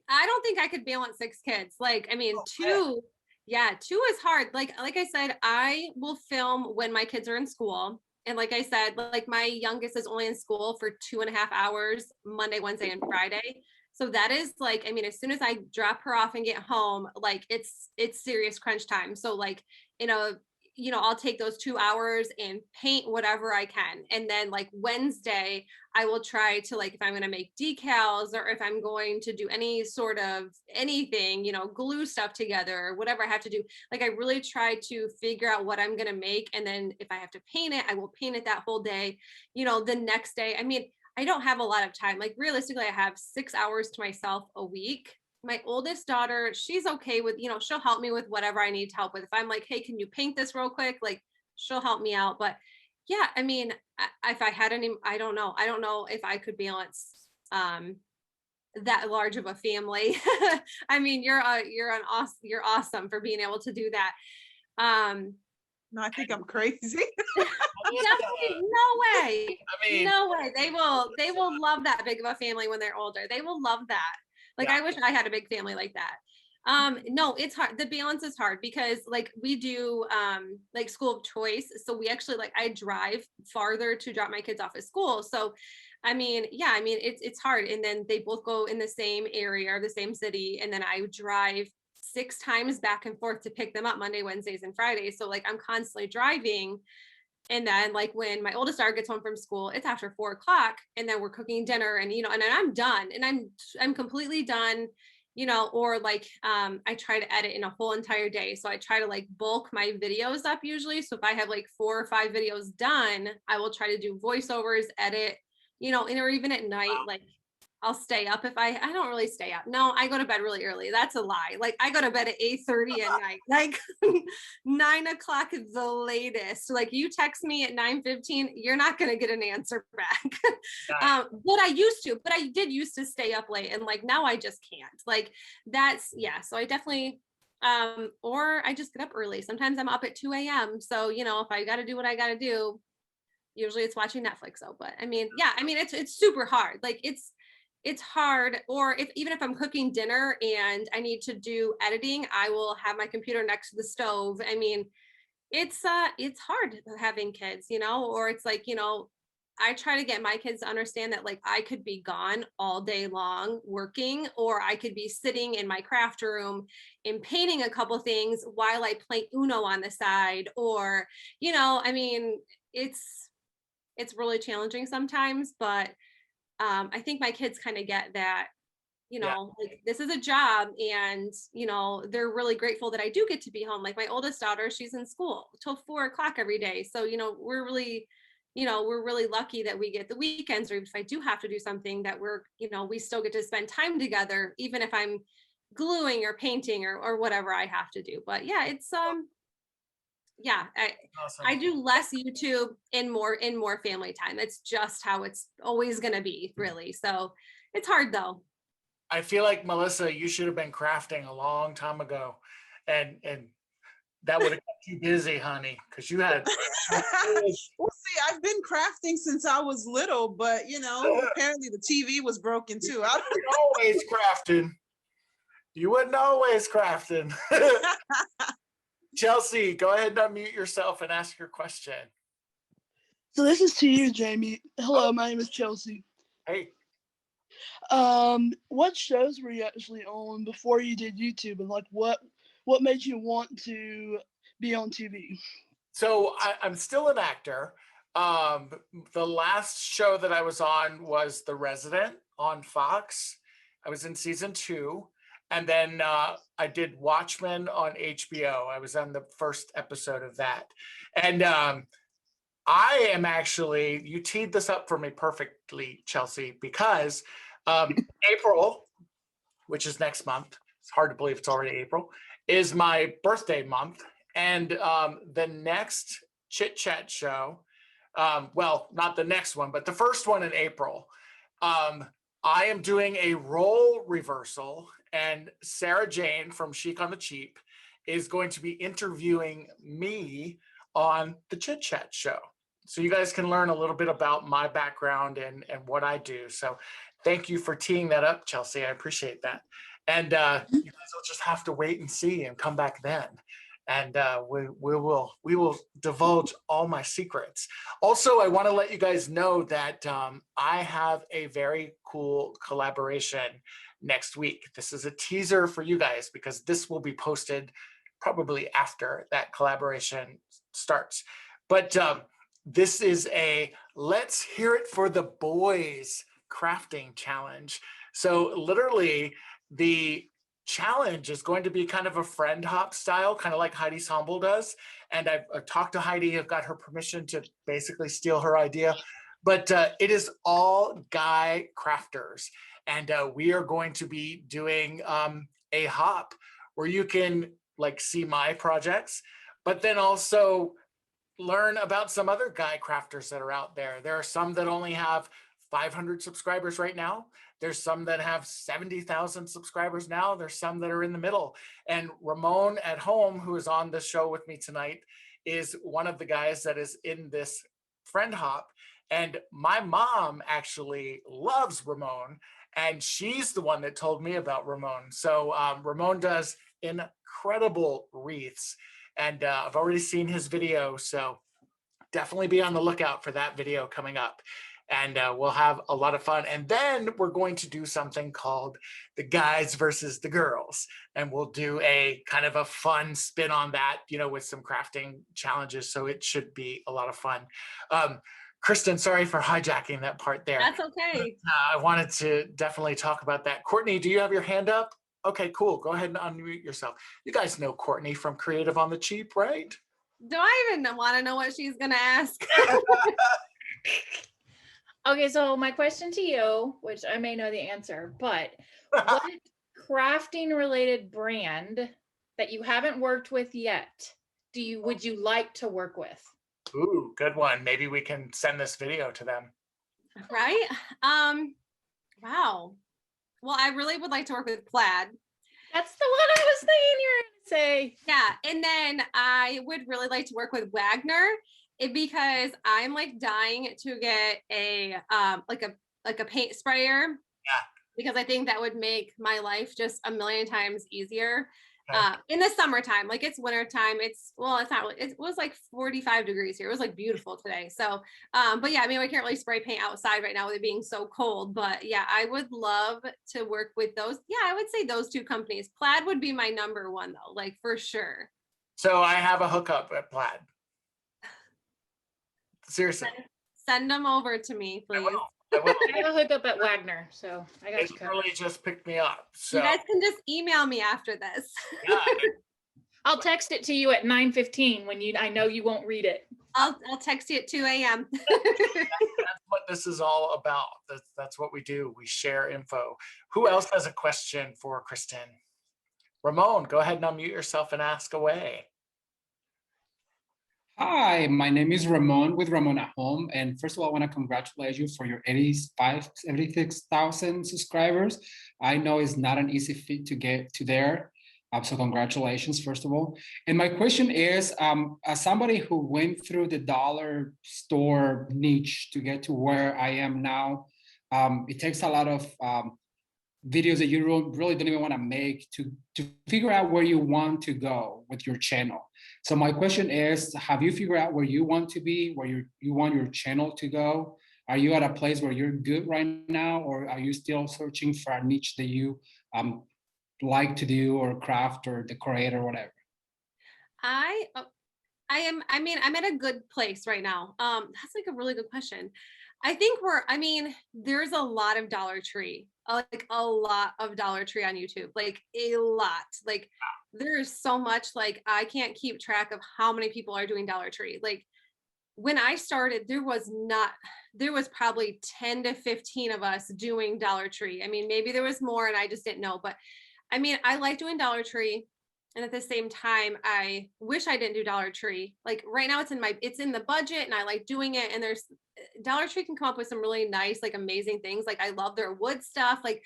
I don't think I could balance 6 kids. Like, I mean, 2, yeah, 2 is hard. Like I said, I will film when my kids are in school. And like I said, like my youngest is only in school for 2.5 hours, Monday, Wednesday, and Friday. So that is like, I mean, as soon as I drop her off and get home, like it's serious crunch time. So like, you know, I'll take those 2 hours and paint whatever I can. And then like Wednesday, I will try to like, if I'm going to make decals or if I'm going to do any sort of anything, you know, glue stuff together or whatever I have to do. Like I really try to figure out what I'm going to make. And then if I have to paint it, I will paint it that whole day. You know, the next day, I mean, I don't have a lot of time. Like realistically, I have 6 hours to myself a week. My oldest daughter, she's okay with, you know, she'll help me with whatever I need help with. If I'm like, hey, can you paint this real quick? Like she'll help me out. But yeah, I mean, if I had any, I don't know if I could balance that large of a family. I mean, you're awesome for being able to do that. No, I think I'm crazy. Definitely, no way. I mean, no way. They will love that big of a family when they're older. They will love that. Like, yeah. I wish I had a big family like that. No, it's hard. The balance is hard because like we do like school of choice. So we actually like, I drive farther to drop my kids off at school. So, I mean, yeah, I mean, it's hard. And then they both go in the same area or the same city. And then I drive 6 times back and forth to pick them up Monday, Wednesdays, and Fridays. So like, I'm constantly driving. And then like when my oldest daughter gets home from school, it's after 4 o'clock and then we're cooking dinner and, you know, and then I'm done and I'm completely done, you know, or like, I try to edit in a whole entire day. So I try to like bulk my videos up usually. So if I have like 4 or 5 videos done, I will try to do voiceovers, edit, you know, and or even at night, like I'll stay up if I don't really stay up. No, I go to bed really early. That's a lie. Like I go to bed at 8:30 at night, like 9 o'clock is the latest. Like you text me at 9:15, you're not going to get an answer back. But I did used to stay up late and like, now I just can't like that's yeah. So I definitely, or I just get up early. Sometimes I'm up at 2 a.m. So, you know, if I got to do what I got to do, usually it's watching Netflix. So, but I mean, yeah, I mean, it's super hard. Like it's hard. Or even if I'm cooking dinner and I need to do editing, I will have my computer next to the stove. I mean, it's hard having kids, you know, or it's like, you know, I try to get my kids to understand that like I could be gone all day long working, or I could be sitting in my craft room and painting a couple things while I play Uno on the side, or, you know, I mean, it's really challenging sometimes, but I think my kids kind of get that, you know, like this is a job, and, you know, they're really grateful that I do get to be home. Like my oldest daughter, she's in school till 4 o'clock every day. So, you know, we're really lucky that we get the weekends, or if I do have to do something that we're, you know, we still get to spend time together, even if I'm gluing or painting or whatever I have to do. But yeah, it's, yeah, Awesome. I do less YouTube and more family time. That's just how it's always going to be, really. So it's hard though. I feel like, Melissa, you should have been crafting a long time ago, and that would have kept you busy, honey, because you had. Well, see, I've been crafting since I was little, but you know, apparently the TV was broken too. I don't You're always crafting. You wasn't always crafting. Chelsea, go ahead and unmute yourself and ask your question. So this is to you, Jamie. Hello, my name is Chelsea. Hey. What shows were you actually on before you did YouTube, and like what made you want to be on TV? So I'm still an actor. The last show that I was on was The Resident on Fox. I was in season 2. And then I did Watchmen on HBO. I was on the first episode of that. And I am actually, you teed this up for me perfectly, Chelsea, because April, which is next month, it's hard to believe it's already April, is my birthday month. And the next ChitChat Show, well, not the next one, but the first one in April, I am doing a role reversal, and Sarah Jane from Chic on the Cheap is going to be interviewing me on the ChitChat Show. So you guys can learn a little bit about my background and what I do. So thank you for teeing that up, Chelsea. I appreciate that. And you guys will just have to wait and see and come back then. And we will divulge all my secrets. Also, I want to let you guys know that I have a very cool collaboration next week. This is a teaser for you guys because this will be posted probably after that collaboration starts. But this is a Let's Hear It for the Boys crafting challenge. So literally the challenge is going to be kind of a friend hop style, kind of like Heidi Sombel does. And I've talked to Heidi, I've got her permission to basically steal her idea, but it is all guy crafters. And we are going to be doing a hop where you can like see my projects, but then also learn about some other guy crafters that are out there. There are some that only have 500 subscribers right now. There's some that have 70,000 subscribers now. There's some that are in the middle. And Ramon at home, who is on the show with me tonight, is one of the guys that is in this friend hop. And my mom actually loves Ramon, and she's the one that told me about Ramon. So Ramon does incredible wreaths, and I've already seen his video. So definitely be on the lookout for that video coming up. And we'll have a lot of fun. And then we're going to do something called the guys versus the girls. And we'll do a kind of a fun spin on that, you know, with some crafting challenges. So it should be a lot of fun. Kristen, sorry for hijacking that part there. That's okay. I wanted to definitely talk about that. Courtney, do you have your hand up? Okay, cool. Go ahead and unmute yourself. You guys know Courtney from Creative on the Cheap, right? Do I even want to know what she's going to ask? Okay, so my question to you, which I may know the answer, but what crafting related brand that you haven't worked with yet would you like to work with? Ooh, good one. Maybe we can send this video to them. Right? Wow. Well, I really would like to work with Plaid. That's the one I was thinking you were going to say. Yeah, and then I would really like to work with Wagner. Because I'm like dying to get a like a paint sprayer. Yeah. Because I think that would make my life just a million times easier. in the summertime. Like it's wintertime. It's not really, it was like 45 degrees here. It was like beautiful today. So, but yeah, I mean, we can't really spray paint outside right now with it being so cold, but yeah, I would love to work with those. Yeah, I would say those two companies. Plaid would be my number one though, like for sure. So I have a hookup at Plaid. Seriously. Send them over to me, please. I will. I have a hookup at Wagner, so I got It you covered. really just picked me up. So You guys can just email me after this. yeah, I'll text it to you at 9:15 when I know you won't read it. I'll text you at 2 a.m. that's what this is all about. That's what we do. We share info. Who else has a question for Kristen? Ramon, go ahead and unmute yourself and ask away. Hi, my name is Ramon with Ramon at Home. And first of all, I want to congratulate you for your 86,000 subscribers. I know it's not an easy feat to get to there. So congratulations, first of all. And my question is, as somebody who went through the dollar store niche to get to where I am now, it takes a lot of videos that you really don't even want to make to figure out where you want to go with your channel. So my question is, have you figured out where you want to be, where you want your channel to go? Are you at a place where you're good right now, or are you still searching for a niche that you like to do, or craft or decorate or whatever? I mean, I'm at a good place right now. That's like a really good question. I think there's a lot of Dollar Tree, like a lot of Dollar Tree on YouTube, like a lot. Like there's so much, like I can't keep track of how many people are doing Dollar Tree. Like when I started, there was probably 10 to 15 of us doing Dollar Tree. I mean, maybe there was more and I just didn't know, but I mean, I like doing Dollar Tree. And at the same time, I wish I didn't do Dollar Tree. Like right now it's in the budget and I like doing it. And Dollar Tree can come up with some really nice, like amazing things. Like I love their wood stuff. Like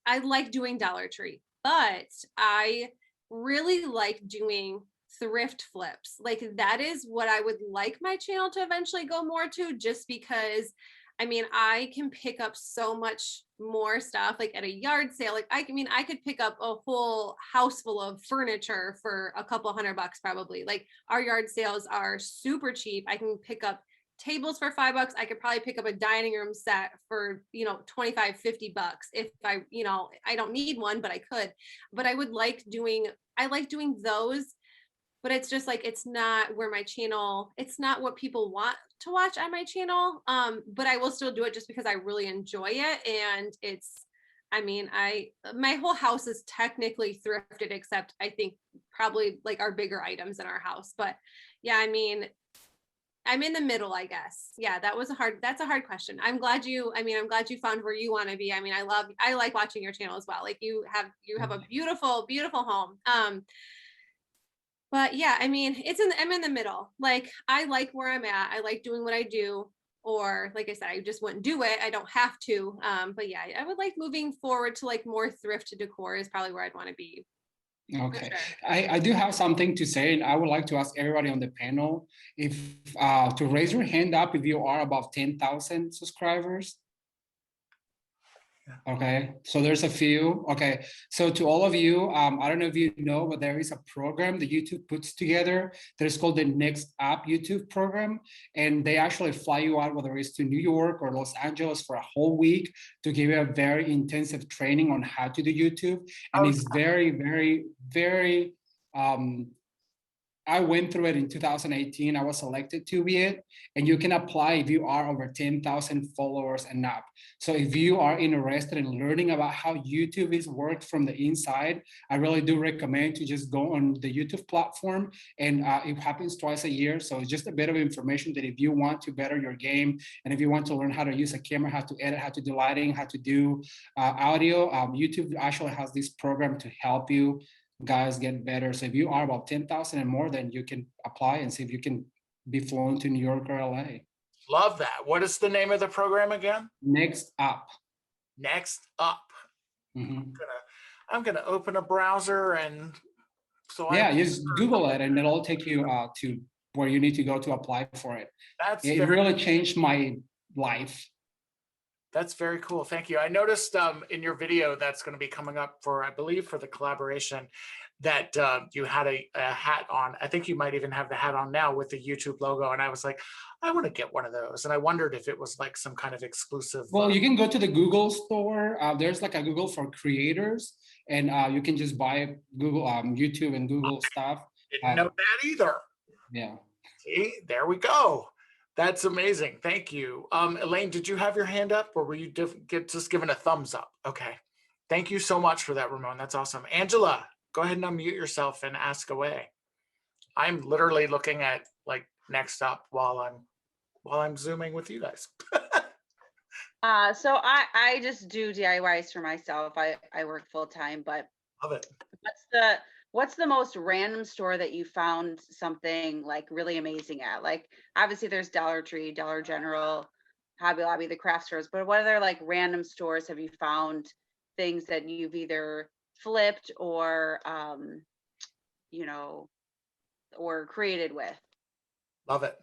I like doing Dollar Tree, but I really like doing thrift flips. Like that is what I would like my channel to eventually go more to, just because I mean, I can pick up so much more stuff like at a yard sale. Like I could pick up a whole house full of furniture for a couple $100 probably. Like our yard sales are super cheap. I can pick up tables for $5. I could probably pick up a dining room set for, $25, $50 if I don't need one, but I could. But I like doing those. But it's just like, it's not where my channel, it's not what people want to watch on my channel. But I will still do it just because I really enjoy it. And my whole house is technically thrifted, except I think probably like our bigger items in our house. But yeah, I mean, I'm in the middle, I guess. Yeah, that's a hard question. I'm glad you found where you want to be. I mean, I like watching your channel as well. Like you have a beautiful, beautiful home. But yeah, I mean, I'm in the middle. Like I like where I'm at. I like doing what I do, or like I said, I just wouldn't do it. I don't have to. But yeah, I would like moving forward to like more thrift decor is probably where I'd want to be. Okay, sure. I do have something to say, and I would like to ask everybody on the panel if to raise your hand up if you are above 10,000 subscribers. Okay, so there's a few. Okay, so to all of you, I don't know if you know, but there is a program that YouTube puts together that is called the Next Up YouTube program, and they actually fly you out, whether it's to New York or Los Angeles, for a whole week to give you a very intensive training on how to do YouTube, and it's very, very, very. I went through it in 2018. I was selected to be it, and you can apply if you are over 10,000 followers and up. So if you are interested in learning about how YouTube is worked from the inside, I really do recommend to just go on the YouTube platform, and it happens twice a year. So it's just a bit of information that if you want to better your game, and if you want to learn how to use a camera, how to edit, how to do lighting, how to do audio, YouTube actually has this program to help you guys get better. So if you are about 10,000 and more, then you can apply and see if you can be flown to New York or LA. Love that. What is the name of the program again? Next Up. Next Up. Mm-hmm. I'm gonna open a browser and just Google it and it'll take you to where you need to go to apply for it. It really changed my life. That's very cool. Thank you. I noticed in your video that's going to be coming up for, I believe, for the collaboration, that you had a hat on. I think you might even have the hat on now with the YouTube logo. And I was like, I want to get one of those. And I wondered if it was like some kind of exclusive. Well, you can go to the Google store. There's like a Google for creators, and you can just buy Google, YouTube and Google stuff. Didn't know that either. Yeah. See, there we go. That's amazing. Thank you. Elaine, did you have your hand up, or were you just giving a thumbs up? Okay. Thank you so much for that, Ramon. That's awesome. Angela, go ahead and unmute yourself and ask away. I'm literally looking at like next up while I'm zooming with you guys. So I just do DIYs for myself. I work full time, but love it. What's the most random store that you found something like really amazing at? Like obviously there's Dollar Tree, Dollar General, Hobby Lobby, the craft stores, but what other like random stores have you found things that you've either flipped or or created with? Love it.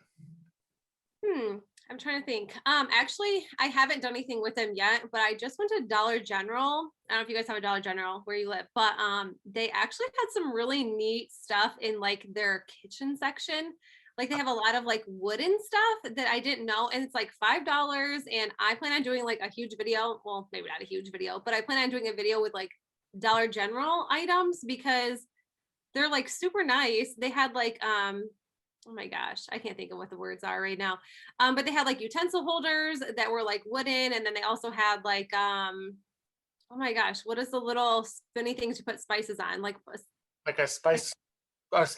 I'm trying to think. Actually, I haven't done anything with them yet, but I just went to Dollar General. I don't know if you guys have a Dollar General where you live, but they actually had some really neat stuff in like their kitchen section. Like they have a lot of like wooden stuff that I didn't know, and it's like $5. And I plan on doing like a huge video. Well, maybe not a huge video, but I plan on doing a video with like Dollar General items because they're like super nice. They had like oh my gosh, I can't think of what the words are right now. But they had like utensil holders that were like wooden, and then they also had like oh my gosh, what is the little spinny things to put spices on? Like a spice,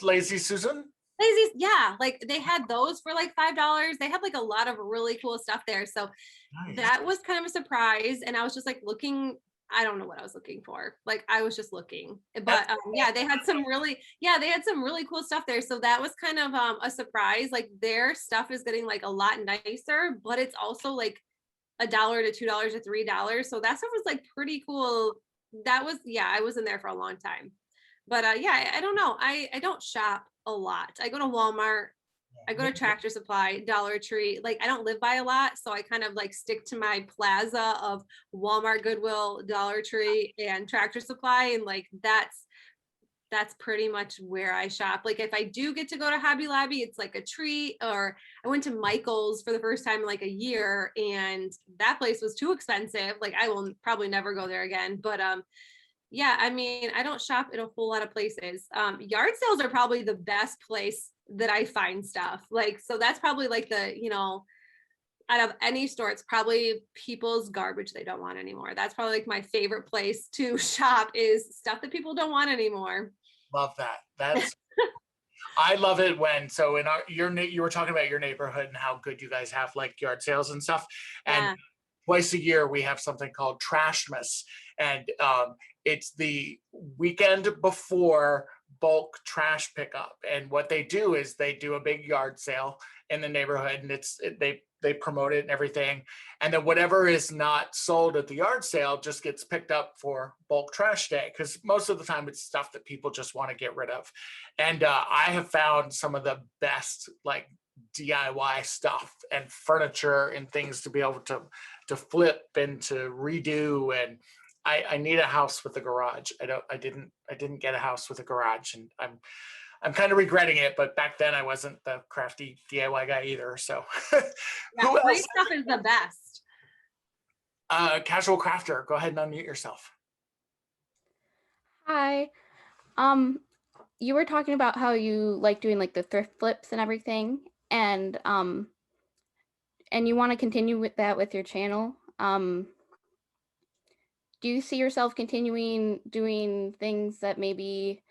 Lazy Susan? Lazy, yeah, like they had those for like $5. They had like a lot of really cool stuff there. So nice. That was kind of a surprise. And I was just like looking, I don't know what I was looking for. Like I was just looking, but yeah, they had some really cool stuff there. So that was kind of a surprise. Like their stuff is getting like a lot nicer, but it's also like $1 to $2 to $3. So that stuff was like pretty cool. That was, yeah, I was in there for a long time, but yeah, I don't know. I don't shop a lot. I go to Walmart. I go to Tractor Supply, Dollar Tree. Like I don't live by a lot, so I kind of like stick to my plaza of Walmart, Goodwill, Dollar Tree, and Tractor Supply, and like that's pretty much where I shop. Like if I do get to go to Hobby Lobby, it's like a treat. Or I went to Michael's for the first time in like a year, and that place was too expensive. Like I will probably never go there again. But yeah, I mean, I don't shop in a whole lot of places. Yard sales are probably the best place that I find stuff. Like, so that's probably like the, out of any store, it's probably people's garbage they don't want anymore. That's probably like my favorite place to shop is stuff that people don't want anymore. Love that. That's, I love it when, so in you were talking about your neighborhood and how good you guys have like yard sales and stuff. And twice a year we have something called Trashmas. And it's the weekend before bulk trash pickup, and what they do is they do a big yard sale in the neighborhood, and they promote it and everything, and then whatever is not sold at the yard sale just gets picked up for bulk trash day, because most of the time it's stuff that people just want to get rid of. And I have found some of the best like DIY stuff and furniture and things to be able to flip and to redo. And I need a house with a garage. I didn't get a house with a garage, and I'm kind of regretting it, but back then I wasn't the crafty DIY guy either. So who else? Free stuff is the best. Casual crafter, go ahead and unmute yourself. Hi. You were talking about how you like doing like the thrift flips and everything, and you want to continue with that with your channel. Do you see yourself continuing doing things that maybe,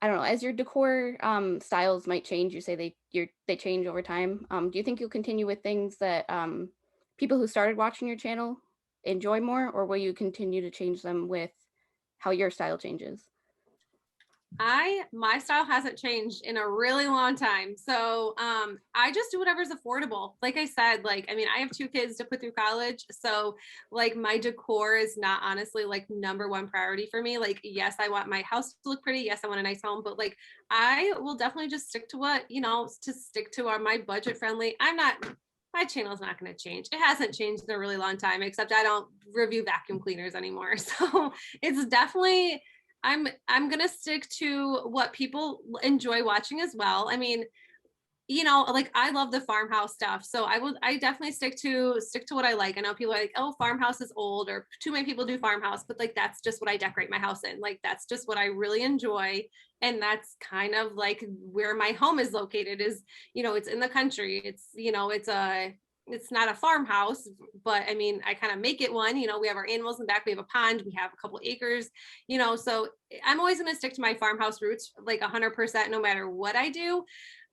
I don't know, as your decor styles might change? You say they change over time. Do you think you'll continue with things that people who started watching your channel enjoy more, or will you continue to change them with how your style changes? My style hasn't changed in a really long time. So I just do whatever's affordable. Like I said, like, I mean, I have 2 kids to put through college. So like my decor is not honestly like #1 priority for me. Like, yes, I want my house to look pretty. Yes, I want a nice home, but like, I will definitely just stick to what, to stick to my budget friendly. My channel is not going to change. It hasn't changed in a really long time, except I don't review vacuum cleaners anymore. So it's definitely, I'm gonna stick to what people enjoy watching as well. I mean, you know, like I love the farmhouse stuff. So I definitely stick to what I like. I know people are like, oh, farmhouse is old, or too many people do farmhouse, but like that's just what I decorate my house in. Like that's just what I really enjoy. And that's kind of like where my home is located is, you know, it's in the country. It's, you know, it's not a farmhouse, but I mean, I kind of make it one. You know, we have our animals in the back, we have a pond, we have a couple acres, you know, so I'm always going to stick to my farmhouse roots, like 100%, no matter what I do.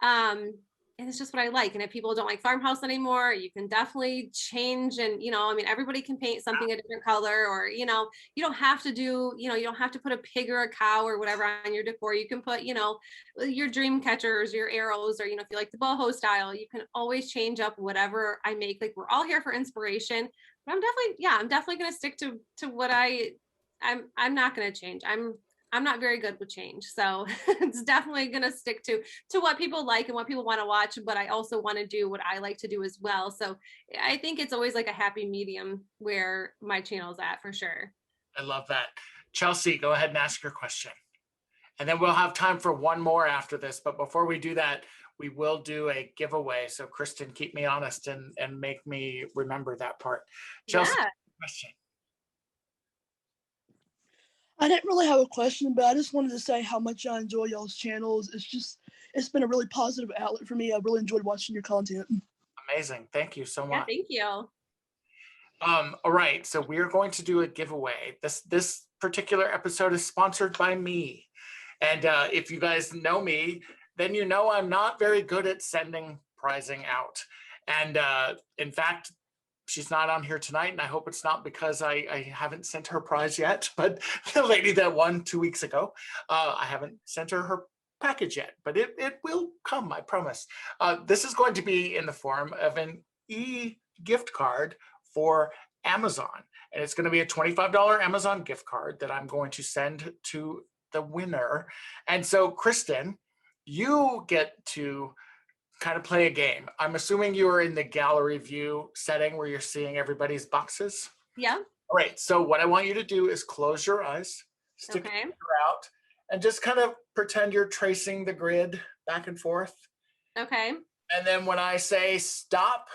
And it's just what I like. And if people don't like farmhouse anymore, you can definitely change. And, you know, I mean, everybody can paint something a different color, or, you know, you don't have to do, you know, you don't have to put a pig or a cow or whatever on your decor. You can put, you know, your dream catchers, your arrows, or, you know, if you like the boho style, you can always change up whatever I make. Like we're all here for inspiration, but I'm definitely going to stick to what I'm not going to change. I'm not very good with change. So it's definitely going to stick to what people like and what people want to watch, but I also want to do what I like to do as well. So I think it's always like a happy medium where my channel's at, for sure. I love that. Chelsea, go ahead and ask your question. And then we'll have time for one more after this. But before we do that, we will do a giveaway. So Kristen, keep me honest and make me remember that part. Chelsea, Yeah. question. I didn't really have a question, but I just wanted to say how much I enjoy y'all's channels. It's been a really positive outlet for me. I've really enjoyed watching your content. Amazing. Thank you so much. Yeah, thank you. All right, so we're going to do a giveaway. This particular episode is sponsored by me. And if you guys know me, then you know I'm not very good at sending prizing out. And in fact, she's not on here tonight, and I hope it's not because I haven't sent her prize yet, but the lady that won 2 weeks ago, I haven't sent her package yet, but it will come, I promise. This is going to be in the form of an e-gift card for Amazon, and it's going to be a $25 Amazon gift card that I'm going to send to the winner. And so, Kristen, you get to kind of play a game. I'm assuming you are in the gallery view setting where you're seeing everybody's boxes. Yeah. All right. So what I want you to do is close your eyes, stick your finger out, and just kind of pretend you're tracing the grid back and forth. Okay. And then when I say stop,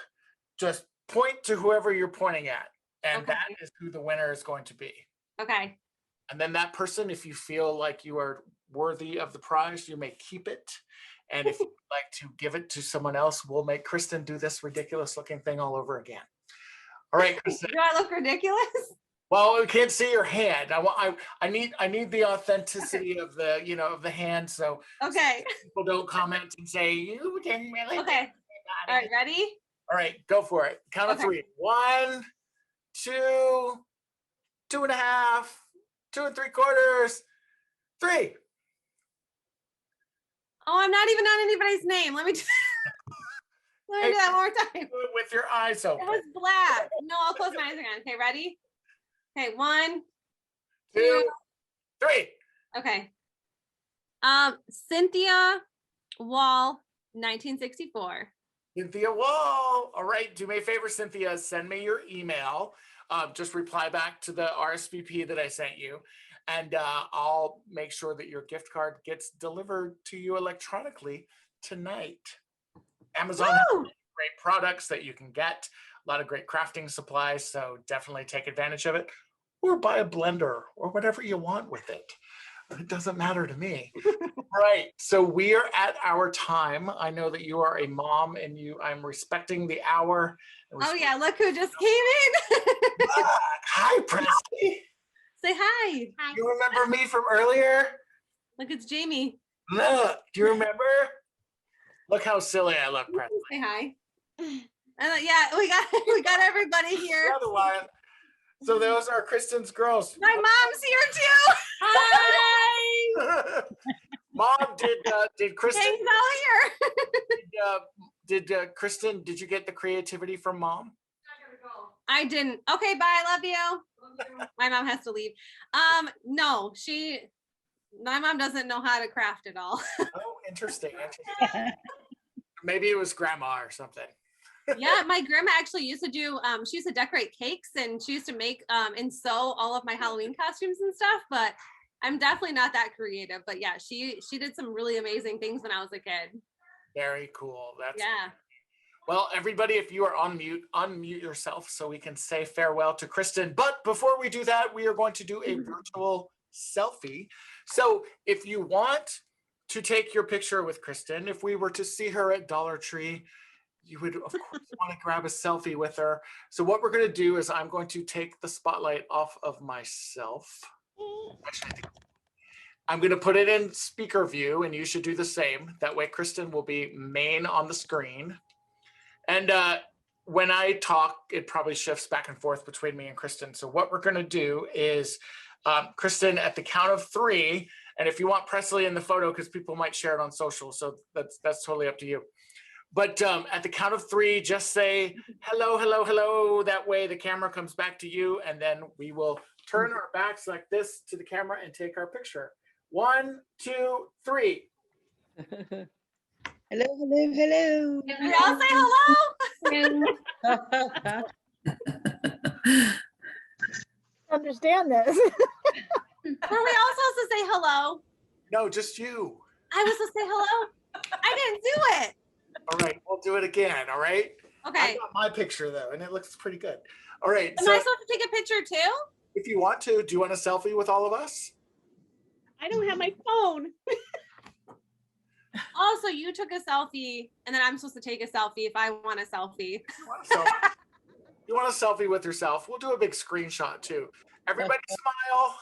just point to whoever you're pointing at. And that is who the winner is going to be. Okay. And then that person, if you feel like you are worthy of the prize, you may keep it. And if you'd like to give it to someone else, we'll make Kristen do this ridiculous looking thing all over again. All right, Kristen. Do I look ridiculous? Well, we can't see your hand. I need the authenticity of the, you know, of the hand. So people don't comment and say you didn't really. Okay. All right, ready? All right, go for it. Count of three. 1, 2, 2.5, 2 3/4, 3. Oh, I'm not even on anybody's name. Let me do that one more time. Do it with your eyes open. It was black. No, I'll close my eyes again. Okay, ready? Okay, 1, 2, 3. Okay. Cynthia Wall, 1964. Cynthia Wall. All right, do me a favor, Cynthia. Send me your email. Just reply back to the RSVP that I sent you. And I'll make sure that your gift card gets delivered to you electronically tonight. Amazon has great products that you can get, a lot of great crafting supplies, so definitely take advantage of it. Or buy a blender or whatever you want with it. It doesn't matter to me. Right, so we are at our time. I know that you are a mom and I'm respecting the hour. Oh yeah, look who just came in. Hi, Presley. Say hi. Hi. You remember me from earlier? Look, it's Jamie. Look, do you remember? Look how silly I look, Presley. Say hi. Yeah, we got everybody here. The other one. So those are Kristen's girls. My mom's here too. Hi. Mom, did Kristen? Thanks all here. Did Kristen? Did you get the creativity from Mom? I didn't. Okay, bye. I love you. My mom has to leave. No, my mom doesn't know how to craft at all. Oh, interesting. Maybe it was grandma or something. Yeah, my grandma actually used to do, she used to decorate cakes and she used to make and sew all of my Halloween costumes and stuff, but I'm definitely not that creative, but yeah, she did some really amazing things when I was a kid. Very cool. That's Yeah. Well, everybody, if you are on mute, unmute yourself so we can say farewell to Kristen. But before we do that, we are going to do a virtual selfie. So if you want to take your picture with Kristen, if we were to see her at Dollar Tree, you would, of course, want to grab a selfie with her. So what we're going to do is I'm going to take the spotlight off of myself. Actually, I think I'm going to put it in speaker view, and you should do the same. That way, Kristen will be main on the screen. And when I talk, it probably shifts back and forth between me and Kristen. So what we're going to do is, Kristen, at the count of 3, and if you want Presley in the photo, because people might share it on social, so that's totally up to you. But at the count of 3, just say hello, hello, hello. That way the camera comes back to you, and then we will turn our backs like this to the camera and take our picture. 1, 2, 3. Hello, hello, hello. We all say hello. Understand this. Were we all supposed to say hello? No, just you. I was supposed to say hello? I didn't do it. All right, we'll do it again, all right? Okay. I got my picture, though, and it looks pretty good. All right. Am I supposed to take a picture, too? If you want to, do you want a selfie with all of us? I don't have my phone. Also, you took a selfie, and then I'm supposed to take a selfie if I want a selfie. You want a selfie with yourself? We'll do a big screenshot, too. Everybody smile.